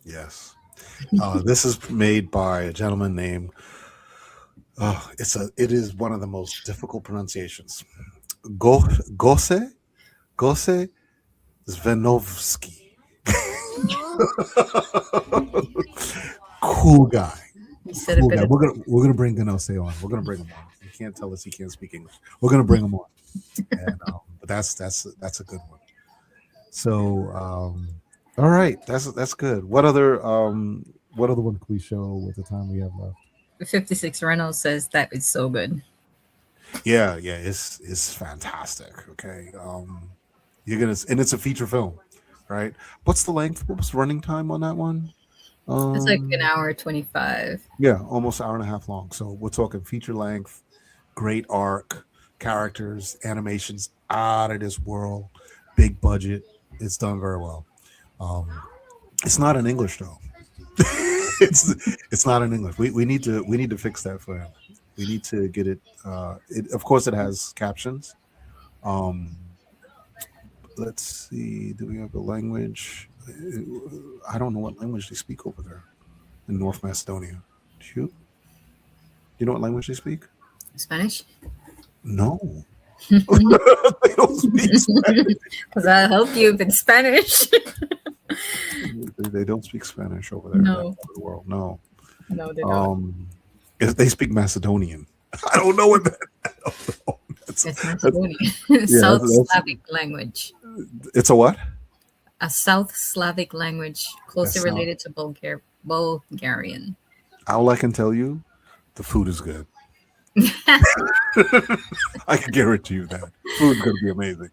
Yes. This is made by a gentleman named it is one of the most difficult pronunciations. Gose Zvenovsky. Cool guy. Cool guy. We're gonna bring Ganose on. We're gonna bring him on. He can't tell us he can't speak English. We're gonna bring him on. And, but that's a good one. So all right, that's good. What other one can we show with the time we have left? 56 Reynolds says that is so good. Yeah, it's fantastic. Okay, and it's a feature film, right? What's the length? What was running time on that one? It's like an hour 25. Yeah, almost an hour and a half long. So we're talking feature length, great arc, characters, animations out of this world, big budget. It's done very well. It's not in English though. it's not in English. We need to fix that for him. We need to get it. Of course, it has captions. Let's see. Do we have a language? I don't know what language they speak over there in North Macedonia. Do you know what language they speak? Spanish? No. They don't speak Spanish. Because I'll help you if it's Spanish. They don't speak Spanish over there. No. In that part of the world. No. No, they don't. They speak Macedonian. I don't know what that. It's Macedonian. South Slavic language. It's a what? A South Slavic language closely related to Bulgarian. All I can tell you, the food is good. I can guarantee you that food's going to be amazing.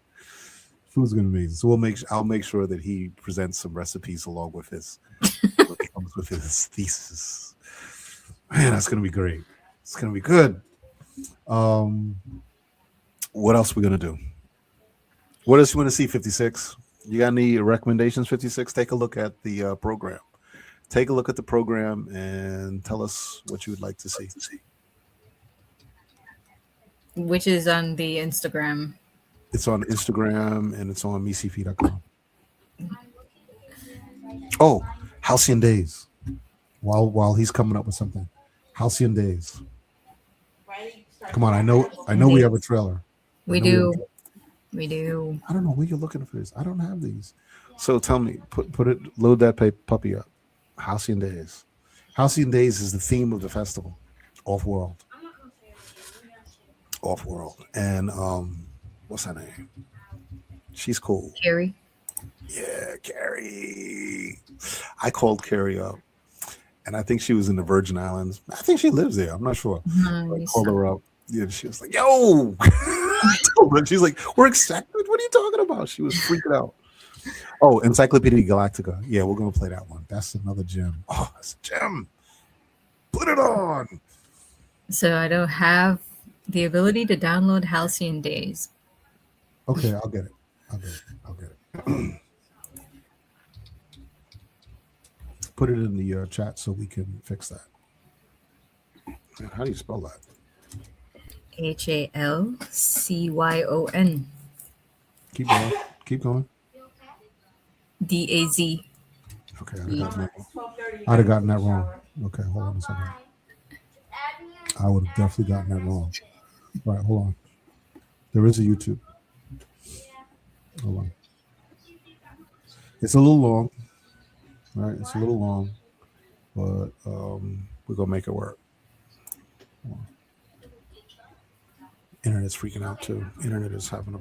Food's going to be amazing. So I'll make sure that he presents some recipes along with his thesis. Man, that's going to be great. It's going to be good. What else are we going to do? What else you want to see, 56? You got any recommendations, 56? Take a look at the program. Take a look at the program and tell us what you would like to see. Which is on the Instagram. It's on Instagram and it's on MiSciFi.com. Oh, Halcyon Days. While he's coming up with something. Halcyon Days. Come on, I know we have a trailer. We do. We do. I don't know where you're looking for this. I don't have these. So tell me, load that puppy up. Halcyon Days. Halcyon Days is the theme of the festival. Off world. And what's her name? She's cool. Carrie. Yeah, Carrie. I called Carrie up, and I think she was in the Virgin Islands. I think she lives there. I'm not sure. I called her up. Yeah, she was like, "Yo," I told her. She's like, "We're accepted. What are you talking about?" She was freaking out. Oh, Encyclopedia Galactica. Yeah, we're gonna play that one. That's another gem. Oh, that's a gem. Put it on. So I don't have the ability to download Halcyon Days. Okay, I'll get it. Put it in the chat so we can fix that. How do you spell that? HALCYON. Keep going. DAZ. Okay, I'd have gotten that wrong. Okay, hold on a second. I would have definitely gotten that wrong. All right, hold on. There is a YouTube. Hold on. It's a little long. All right, it's a little long, but we're gonna make it work. Internet's freaking out too. Internet is having a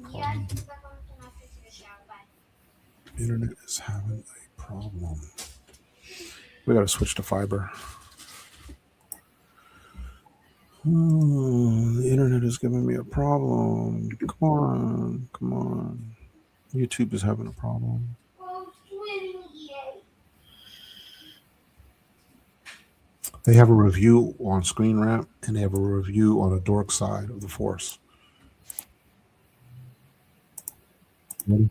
problem. We gotta switch to fiber. The internet is giving me a problem. Come on. YouTube is having a problem. They have a review on Screen Rant, and they have a review on a Dork Side of the Force. Ready?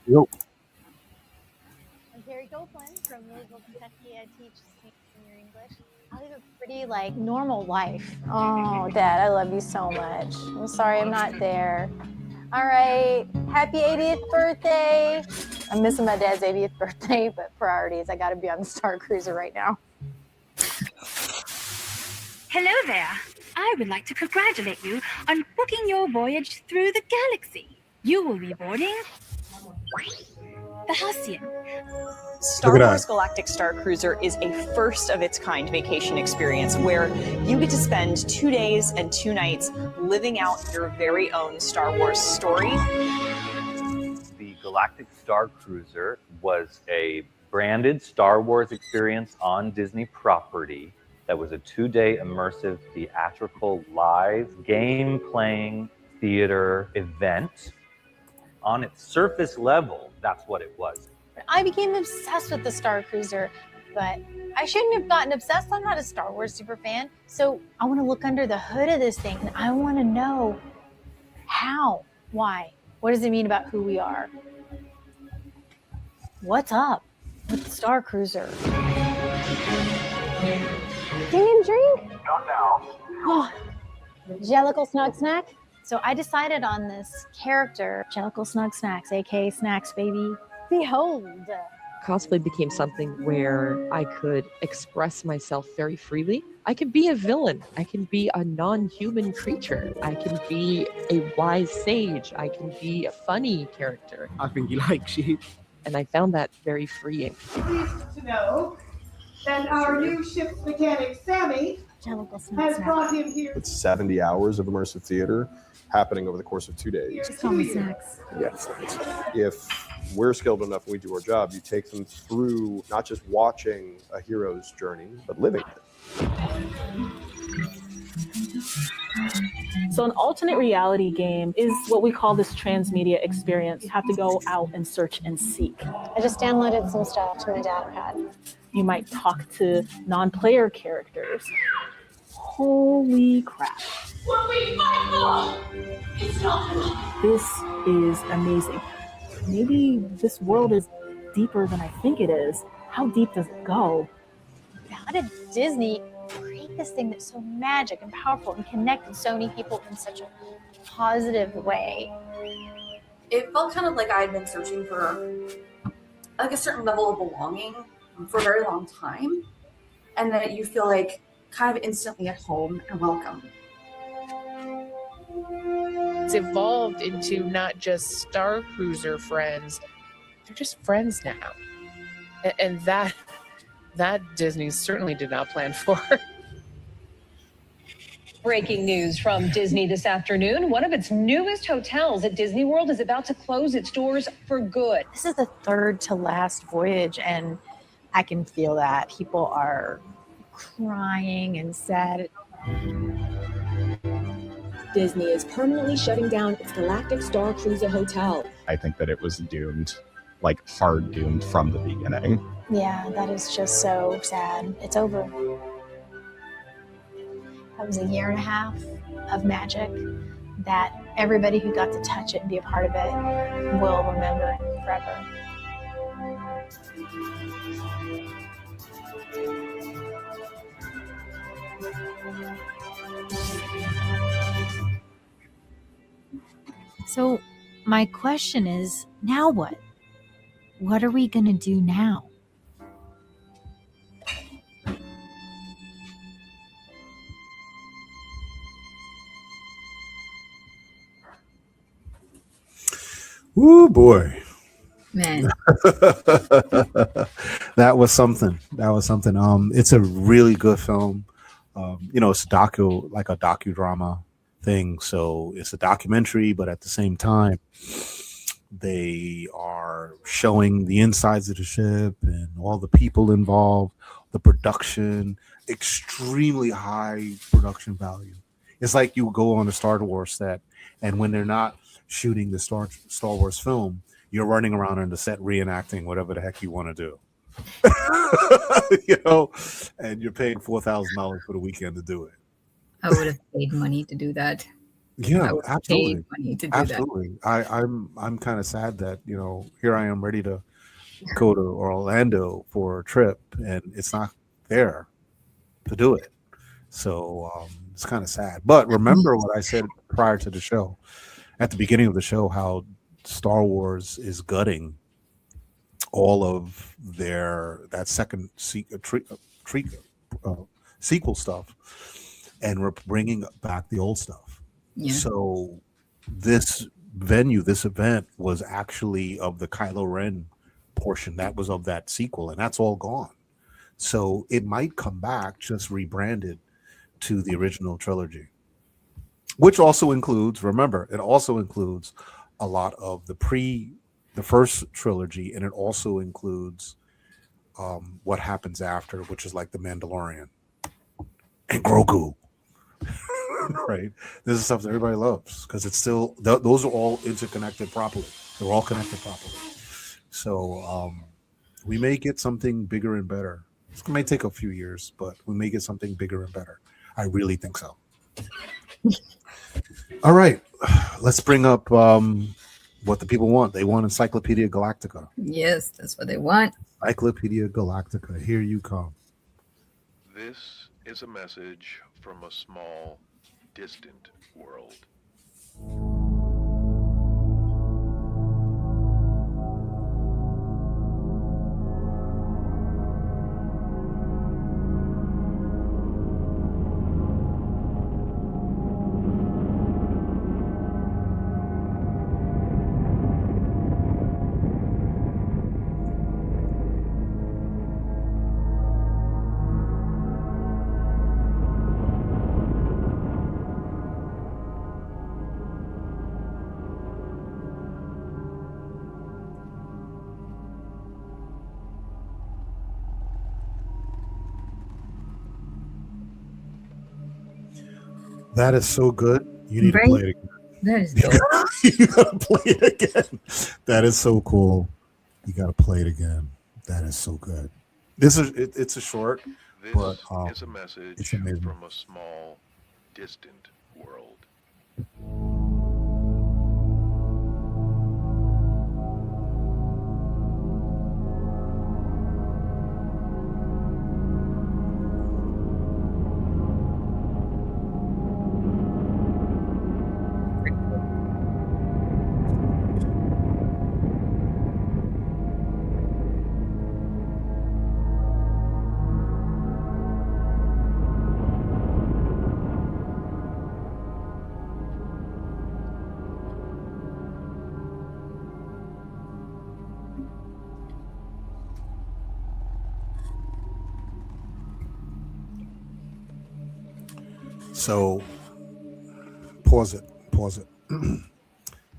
Yo. I'm Carrie Copeland from Louisville, Kentucky. I teach senior English. I live a pretty normal life. Oh, Dad, I love you so much. I'm sorry I'm not there. All right, happy 80th birthday. I'm missing my dad's 80th birthday, but priorities, I gotta be on the Star Cruiser right now. Hello there. I would like to congratulate you on booking your voyage through the galaxy. You will be boarding the Halcyon. Star Wars Galactic Star Cruiser is a first of its kind vacation experience where you get to spend 2 days and 2 nights living out your very own Star Wars story. The Galactic Star Cruiser was a branded Star Wars experience on Disney property that was a 2-day immersive theatrical live game-playing theater event. On its surface level, that's what it was. I became obsessed with the Star Cruiser, but I shouldn't have gotten obsessed. I'm not a Star Wars super fan. So I want to look under the hood of this thing, and I want to know how, why, what does it mean about who we are? What's up with the Star Cruiser? Do you need a drink? Not now. Oh, Jellicle Snug Snack? So I decided on this character, Jellicle Snug Snacks, aka Snacks, baby. Behold. Cosplay became something where I could express myself very freely. I can be a villain. I can be a non-human creature. I can be a wise sage. I can be a funny character. I think you like sheep. And I found that very freeing. Pleased to know that our new ship's mechanic, Sammy, has brought him here. It's 70 hours of immersive theater happening over the course of 2 days. Just call me Snacks. Yes. If we're skilled enough and we do our job, you take them through not just watching a hero's journey, but living it. So an alternate reality game is what we call this transmedia experience. You have to go out and search and seek. I just downloaded some stuff to my data pad. You might talk to non-player characters. Holy crap. What we fight for is not enough. This is amazing. Maybe this world is deeper than I think it is. How deep does it go? How did Disney create this thing that's so magic and powerful and connected so many people in such a positive way? It felt kind of like I had been searching for like a certain level of belonging for a very long time, and that you feel like kind of instantly at home and welcome. It's evolved into not just Star Cruiser friends, they're just friends now. And that Disney certainly did not plan for. Breaking news from Disney this afternoon. One of its newest hotels at Disney World is about to close its doors for good. This is the third to last voyage, and I can feel that. People are crying and sad. Disney is permanently shutting down its Galactic Star Cruiser Hotel. I think that it was doomed, like hard doomed from the beginning. Yeah, that is just so sad. It's over. That was a year and a half of magic that everybody who got to touch it and be a part of it will remember forever. So my question is, now what? What are we going to do now? Ooh, boy. Man. That was something. It's a really good film. It's a docudrama thing. So it's a documentary, but at the same time, they are showing the insides of the ship and all the people involved, the production, extremely high production value. It's like you go on a Star Wars set, and when they're not shooting the Star Wars film, you're running around on the set reenacting whatever the heck you want to do. And you're paying $4,000 for the weekend to do it. I would have paid money to do that. Yeah, I would have absolutely. paid money to do Absolutely. I'm kind of sad that, here I am ready to go to Orlando for a trip and it's not there to do it. So it's kind of sad. But remember what I said prior to the show, at the beginning of the show, how Star Wars is gutting all of that second sequel stuff, and we're bringing back the old stuff. Yeah. So this event was actually of the Kylo Ren portion. That was of that sequel, and that's all gone. So it might come back, just rebranded to the original trilogy, which also includes, remember, it also includes a lot of the first trilogy, and it also includes what happens after, which is like the Mandalorian and Grogu. Right? This is stuff that everybody loves because it's still those are all interconnected properly. They're all connected properly. So we may get something bigger and better. It may take a few years, but we may get something bigger and better. I really think so. All right, let's bring up what the people want. They want Encyclopedia Galactica. Yes, that's what they want. Encyclopedia Galactica, here you come. This is a message from a small, distant world. That is so good. You need to play it again. That is dope. You gotta play it again. That is so cool. You gotta play it again. That is so good. It's a short, This but is a message it's amazing. from a small, distant world. So pause it.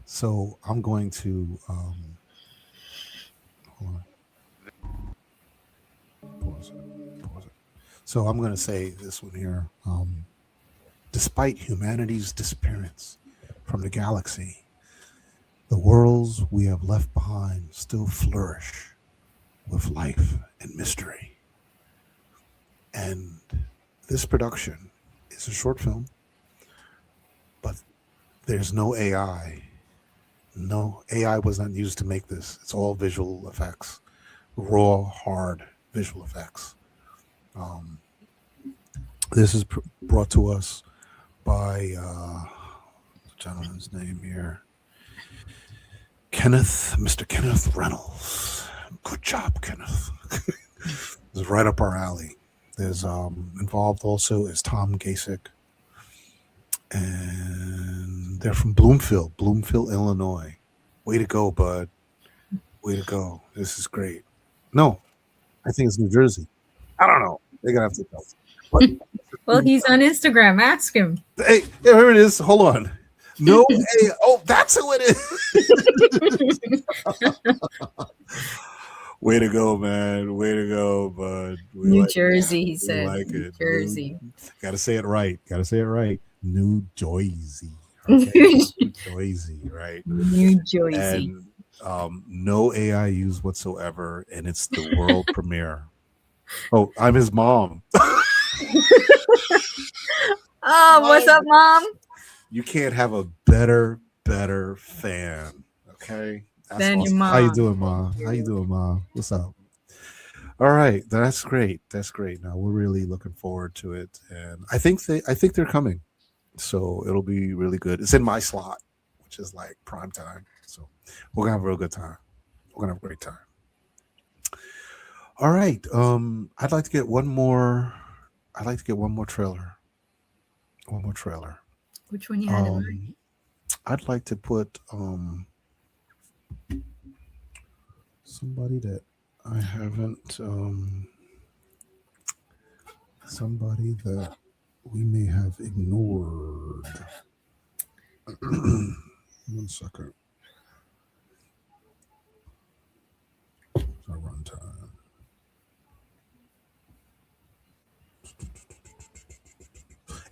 So I'm going to hold on. Pause it. So I'm going to say this one here. Despite humanity's disappearance from the galaxy, the worlds we have left behind still flourish with life and mystery. And this production is a short film, but there's no AI. No, AI was not used to make this. It's all visual effects, raw, hard visual effects. This is brought to us by the gentleman's name here, Mr. Kenneth Reynolds. Good job, Kenneth. It's right up our alley. There's involved also is Tom Gasick, and they're from Bloomfield, Illinois. Way to go, bud. Way to go. This is great. No, I think it's New Jersey. I don't know. They're gonna have to tell. Well, he's on Instagram. Ask him. Hey, here it is. Hold on. No, hey, oh, that's who it is. Way to go, man. Way to go, bud. New Jersey, he said. Like it. New Jersey. Gotta say it right. New Jersey. Okay? New Jersey, right? New Jersey. And no AI used whatsoever, and it's the world premiere. Oh, I'm his mom. Oh, what's up, Mom? You can't have a better fan. Okay. That's Than awesome. your mom. How you doing, Mom? What's up? All right. That's great. Now we're really looking forward to it. And I think they're coming. So it'll be really good. It's in my slot, which is like prime time. So we're gonna have a real good time. We're gonna have a great time. All right. I'd like to get one more trailer. One more trailer. Which one you had in mind? I'd like to put somebody that I haven't somebody that we may have ignored. 1 second. Our runtime.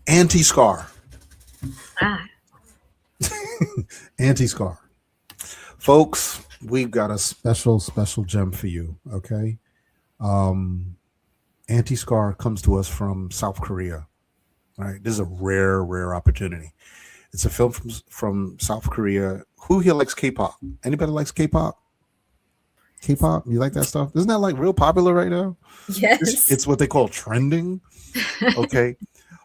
Anti-Scar. Anti-Scar. Folks, we've got a special gem for you, okay? Anti-Scar comes to us from South Korea, right? This is a rare opportunity. It's a film from South Korea. Who here likes K-pop? Anybody likes K-pop? K-pop? You like that stuff? Isn't that like real popular right now? Yes. It's what they call trending, okay?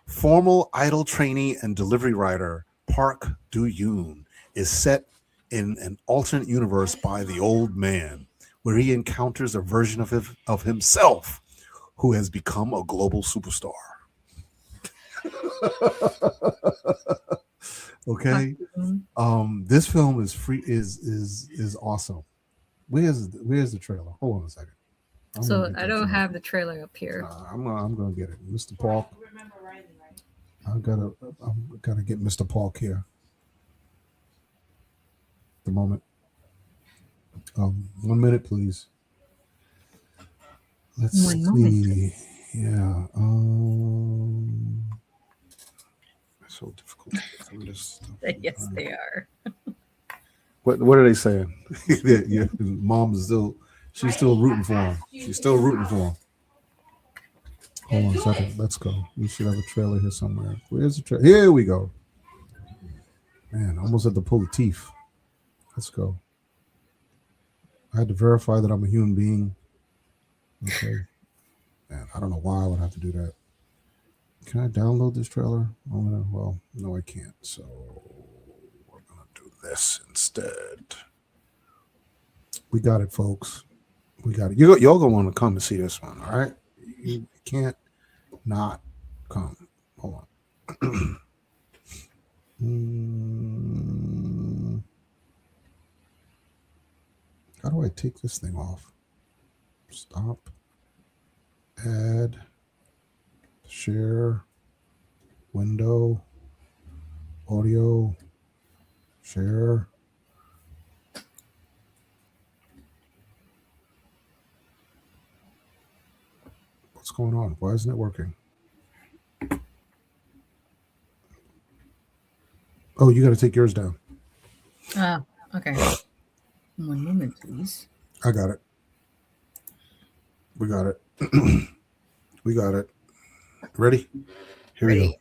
Formal idol trainee and delivery rider Park Do-yoon is set in an alternate universe by the old man, where he encounters a version of himself who has become a global superstar. Okay. This film is free is awesome. Where's the trailer? Hold on a second. So I don't have the trailer up here. I'm gonna get it. Mr. Paul. I'm gonna get Mr. Paul here. The moment. 1 minute, please. Let's see. Moment. Yeah. It's so difficult to get through this stuff. Yes, they are. What are they saying? Your mom is she's still rooting for him. Hold on a second. Let's go. We should have a trailer here somewhere. Where's the trailer? Here we go. Man, I almost had to pull the teeth. Let's go. I had to verify that I'm a human being. Okay. Man, I don't know why I would have to do that. Can I download this trailer? Well, no, I can't. So we're gonna do this instead. We got it, folks. We got it. Y'all gonna want to come and see this one, all right? You can't not come. Hold on. How do I take this thing off? Stop. Add. Share. Window, audio, share. What's going on? Why isn't it working? Oh, you got to take yours down. Okay. One moment, please. I got it. We got it. We got it. Ready? Here we go.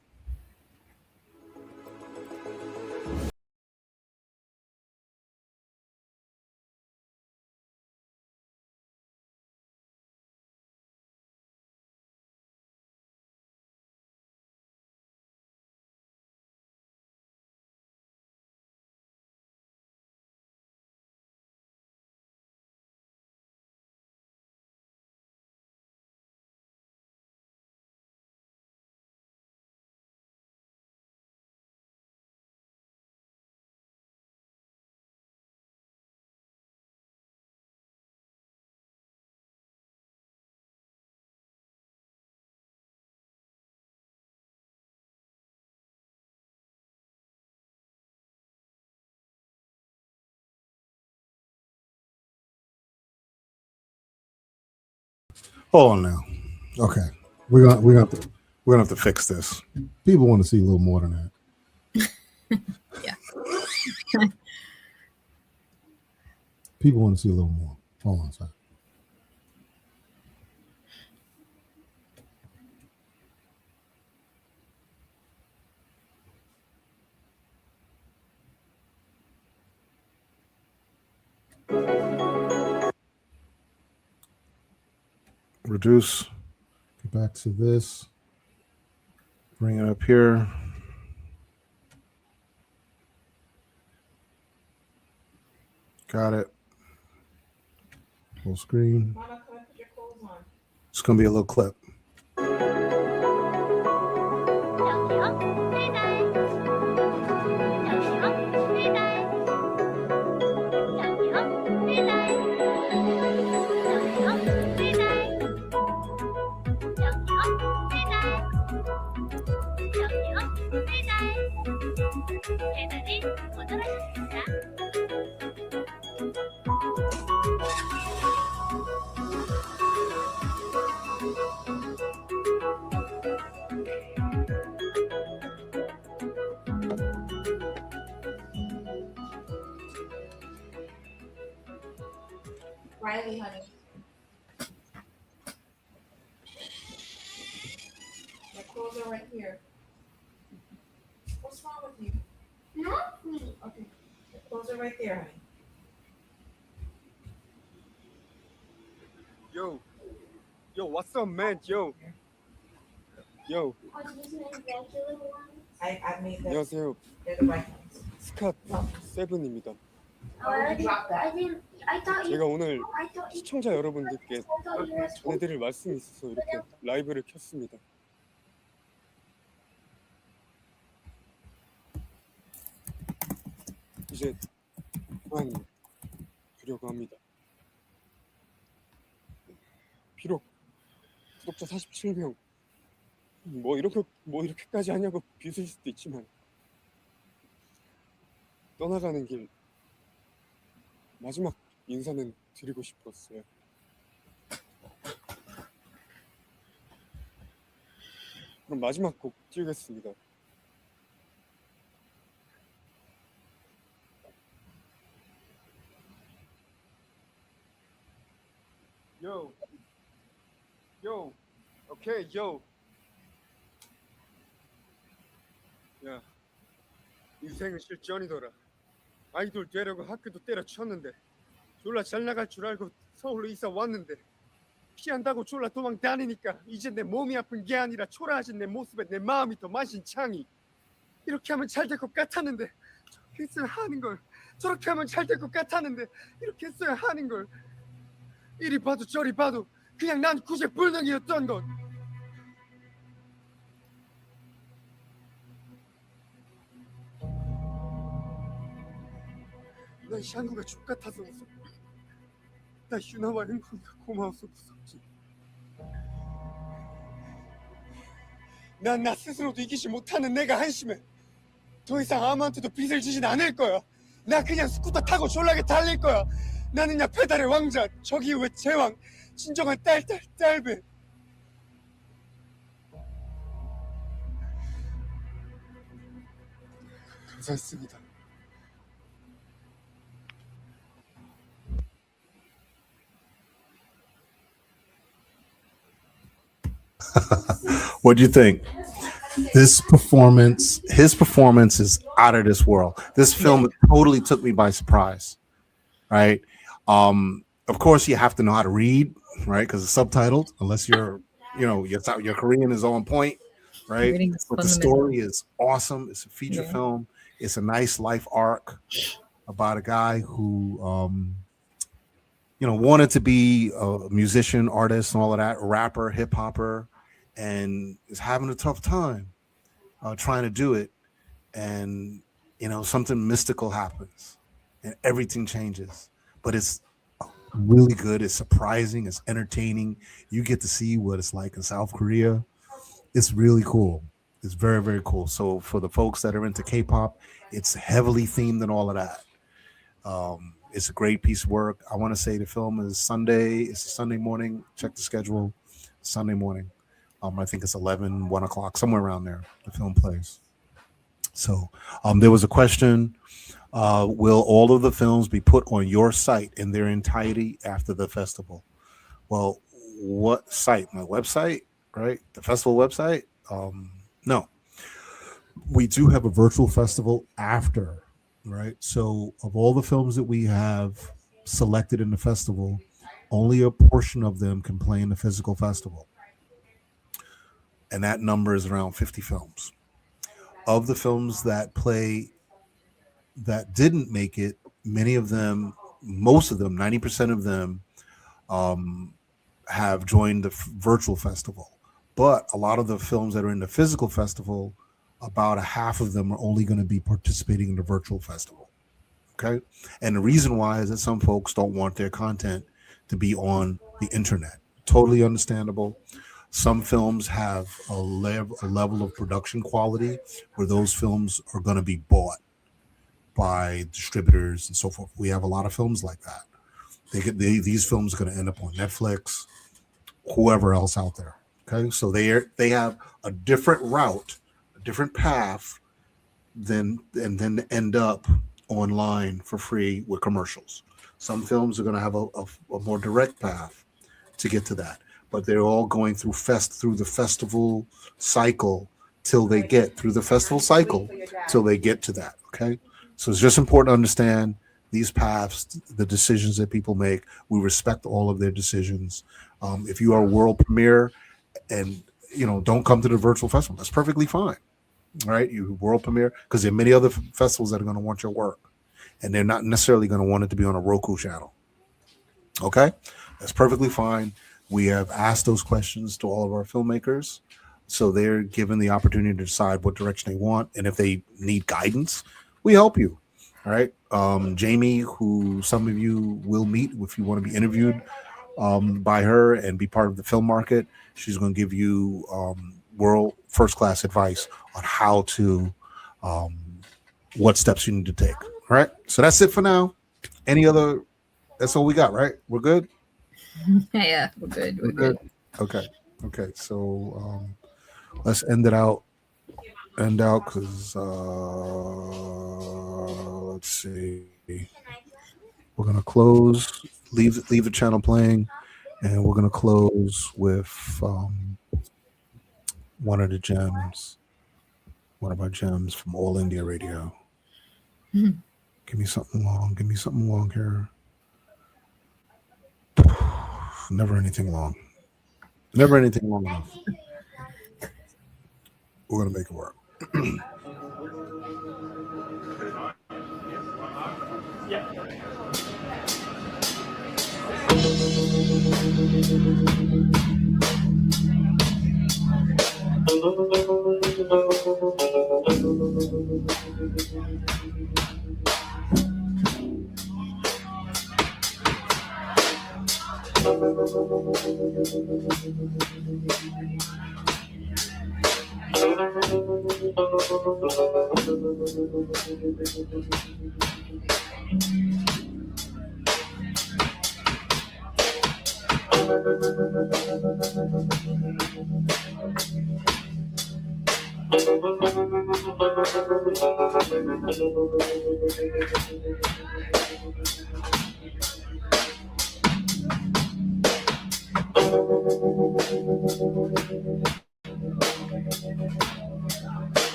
Hold on now. Okay, we're gonna have to fix this. People want to see a little more than that. Yeah. People want to see a little more. Hold on a second. Reduce. Get back to this. Bring it up here. Got it. Full screen. It's gonna be a little clip. Riley, honey. My clothes are right here. What's wrong with you? Nothing. Okay. Your clothes are right there, honey. Yo, what's up, man? Yo. I made them. 안녕하세요. They're the right ones. 스캇 세븐입니다. 제가 오늘 시청자 여러분들께 전해드릴 말씀이 있어서 이렇게 라이브를 켰습니다. 이제 그만두려고 합니다. 비록 구독자 47명 뭐 이렇게까지 하냐고 비웃을 수도 있지만 떠나가는 길 마지막 인사는 드리고 싶었어요. 그럼 마지막 곡 띄우겠습니다. Yo, okay, yo. 야, 인생은 실전이더라. 아이돌 되려고 학교도 때려쳤는데 졸라 잘 나갈 줄 알고 서울로 이사 왔는데 피한다고 졸라 도망 다니니까 이제 내 몸이 아픈 게 아니라 초라해진 내 모습에 내 마음이 더 만신창이. 이렇게 하면 잘 될 것 같았는데 저렇게 했어야 하는 걸. 저렇게 하면 잘 될 것 같았는데 이렇게 했어야 하는 걸. 이리 봐도 저리 봐도 그냥 난 구제불능이었던 것. 난 샹구가 족같아서 무섭고 나 유나와 행복이가 고마워서 무섭지. 난 나 스스로도 이기지 못하는 내가 한심해. 더 이상 아무한테도 빚을 지진 않을 거야. 나 그냥 스쿠터 타고 졸라게 달릴 거야. 나는야 페달의 왕자, 저기 이후의 제왕, 진정한 딸배. 감사했습니다. What do you think? His performance is out of this world. This film totally took me by surprise, right? Of course, you have to know how to read, right? Because it's subtitled, unless your Korean is on point, right? But the story is awesome. It's a feature film. It's a nice life arc about a guy who, wanted to be a musician, artist, and all of that, rapper, hip hopper, and is having a tough time trying to do it. And, something mystical happens and everything changes. But it's really good. It's surprising. It's entertaining. You get to see what it's like in South Korea. It's really cool. It's very, very cool. So for the folks that are into K-pop, it's heavily themed and all of that. It's a great piece of work. I want to say the film is Sunday. It's a Sunday morning. Check the schedule. Sunday morning. I think it's 1 o'clock, somewhere around there. The film plays. So there was a question. Will all of the films be put on your site in their entirety after the festival? Well, what site? My website, right? The festival website? No. We do have a virtual festival after, right? So of all the films that we have selected in the festival, only a portion of them can play in the physical festival. And that number is around 50 films. Of the films that didn't make it, most of them, 90% of them have joined the virtual festival. But a lot of the films that are in the physical festival, about a half of them are only going to be participating in the virtual festival. Okay. And the reason why is that some folks don't want their content to be on the internet. Totally understandable. Some films have a level of production quality where those films are going to be bought by distributors and so forth. We have a lot of films like that. These films are going to end up on Netflix, whoever else out there. Okay, so they have a different route, a different path, and then end up online for free with commercials. Some films are going to have a more direct path to get to that, but they're all going through the festival cycle till they get to that. Okay, so it's just important to understand these paths, the decisions that people make. We respect all of their decisions. If you are a world premiere and don't come to the virtual festival, that's perfectly fine. All right, you world premiere, because there are many other festivals that are going to want your work, and they're not necessarily going to want it to be on a Roku channel. Okay, that's perfectly fine. We have asked those questions to all of our filmmakers, so they're given the opportunity to decide what direction they want, and if they need guidance, we help you. All right, Jamie, who some of you will meet if you want to be interviewed by her and be part of the film market, she's going to give you world first class advice on how to what steps you need to take. All right, so that's it for now. That's all we got, right? We're good. Yeah, we're good. Okay. So let's end out because let's see. We're gonna close, leave the channel playing, and we're gonna close with one of our gems from All India Radio. Mm-hmm. Give me something long here. Never anything long enough. We're gonna make it work.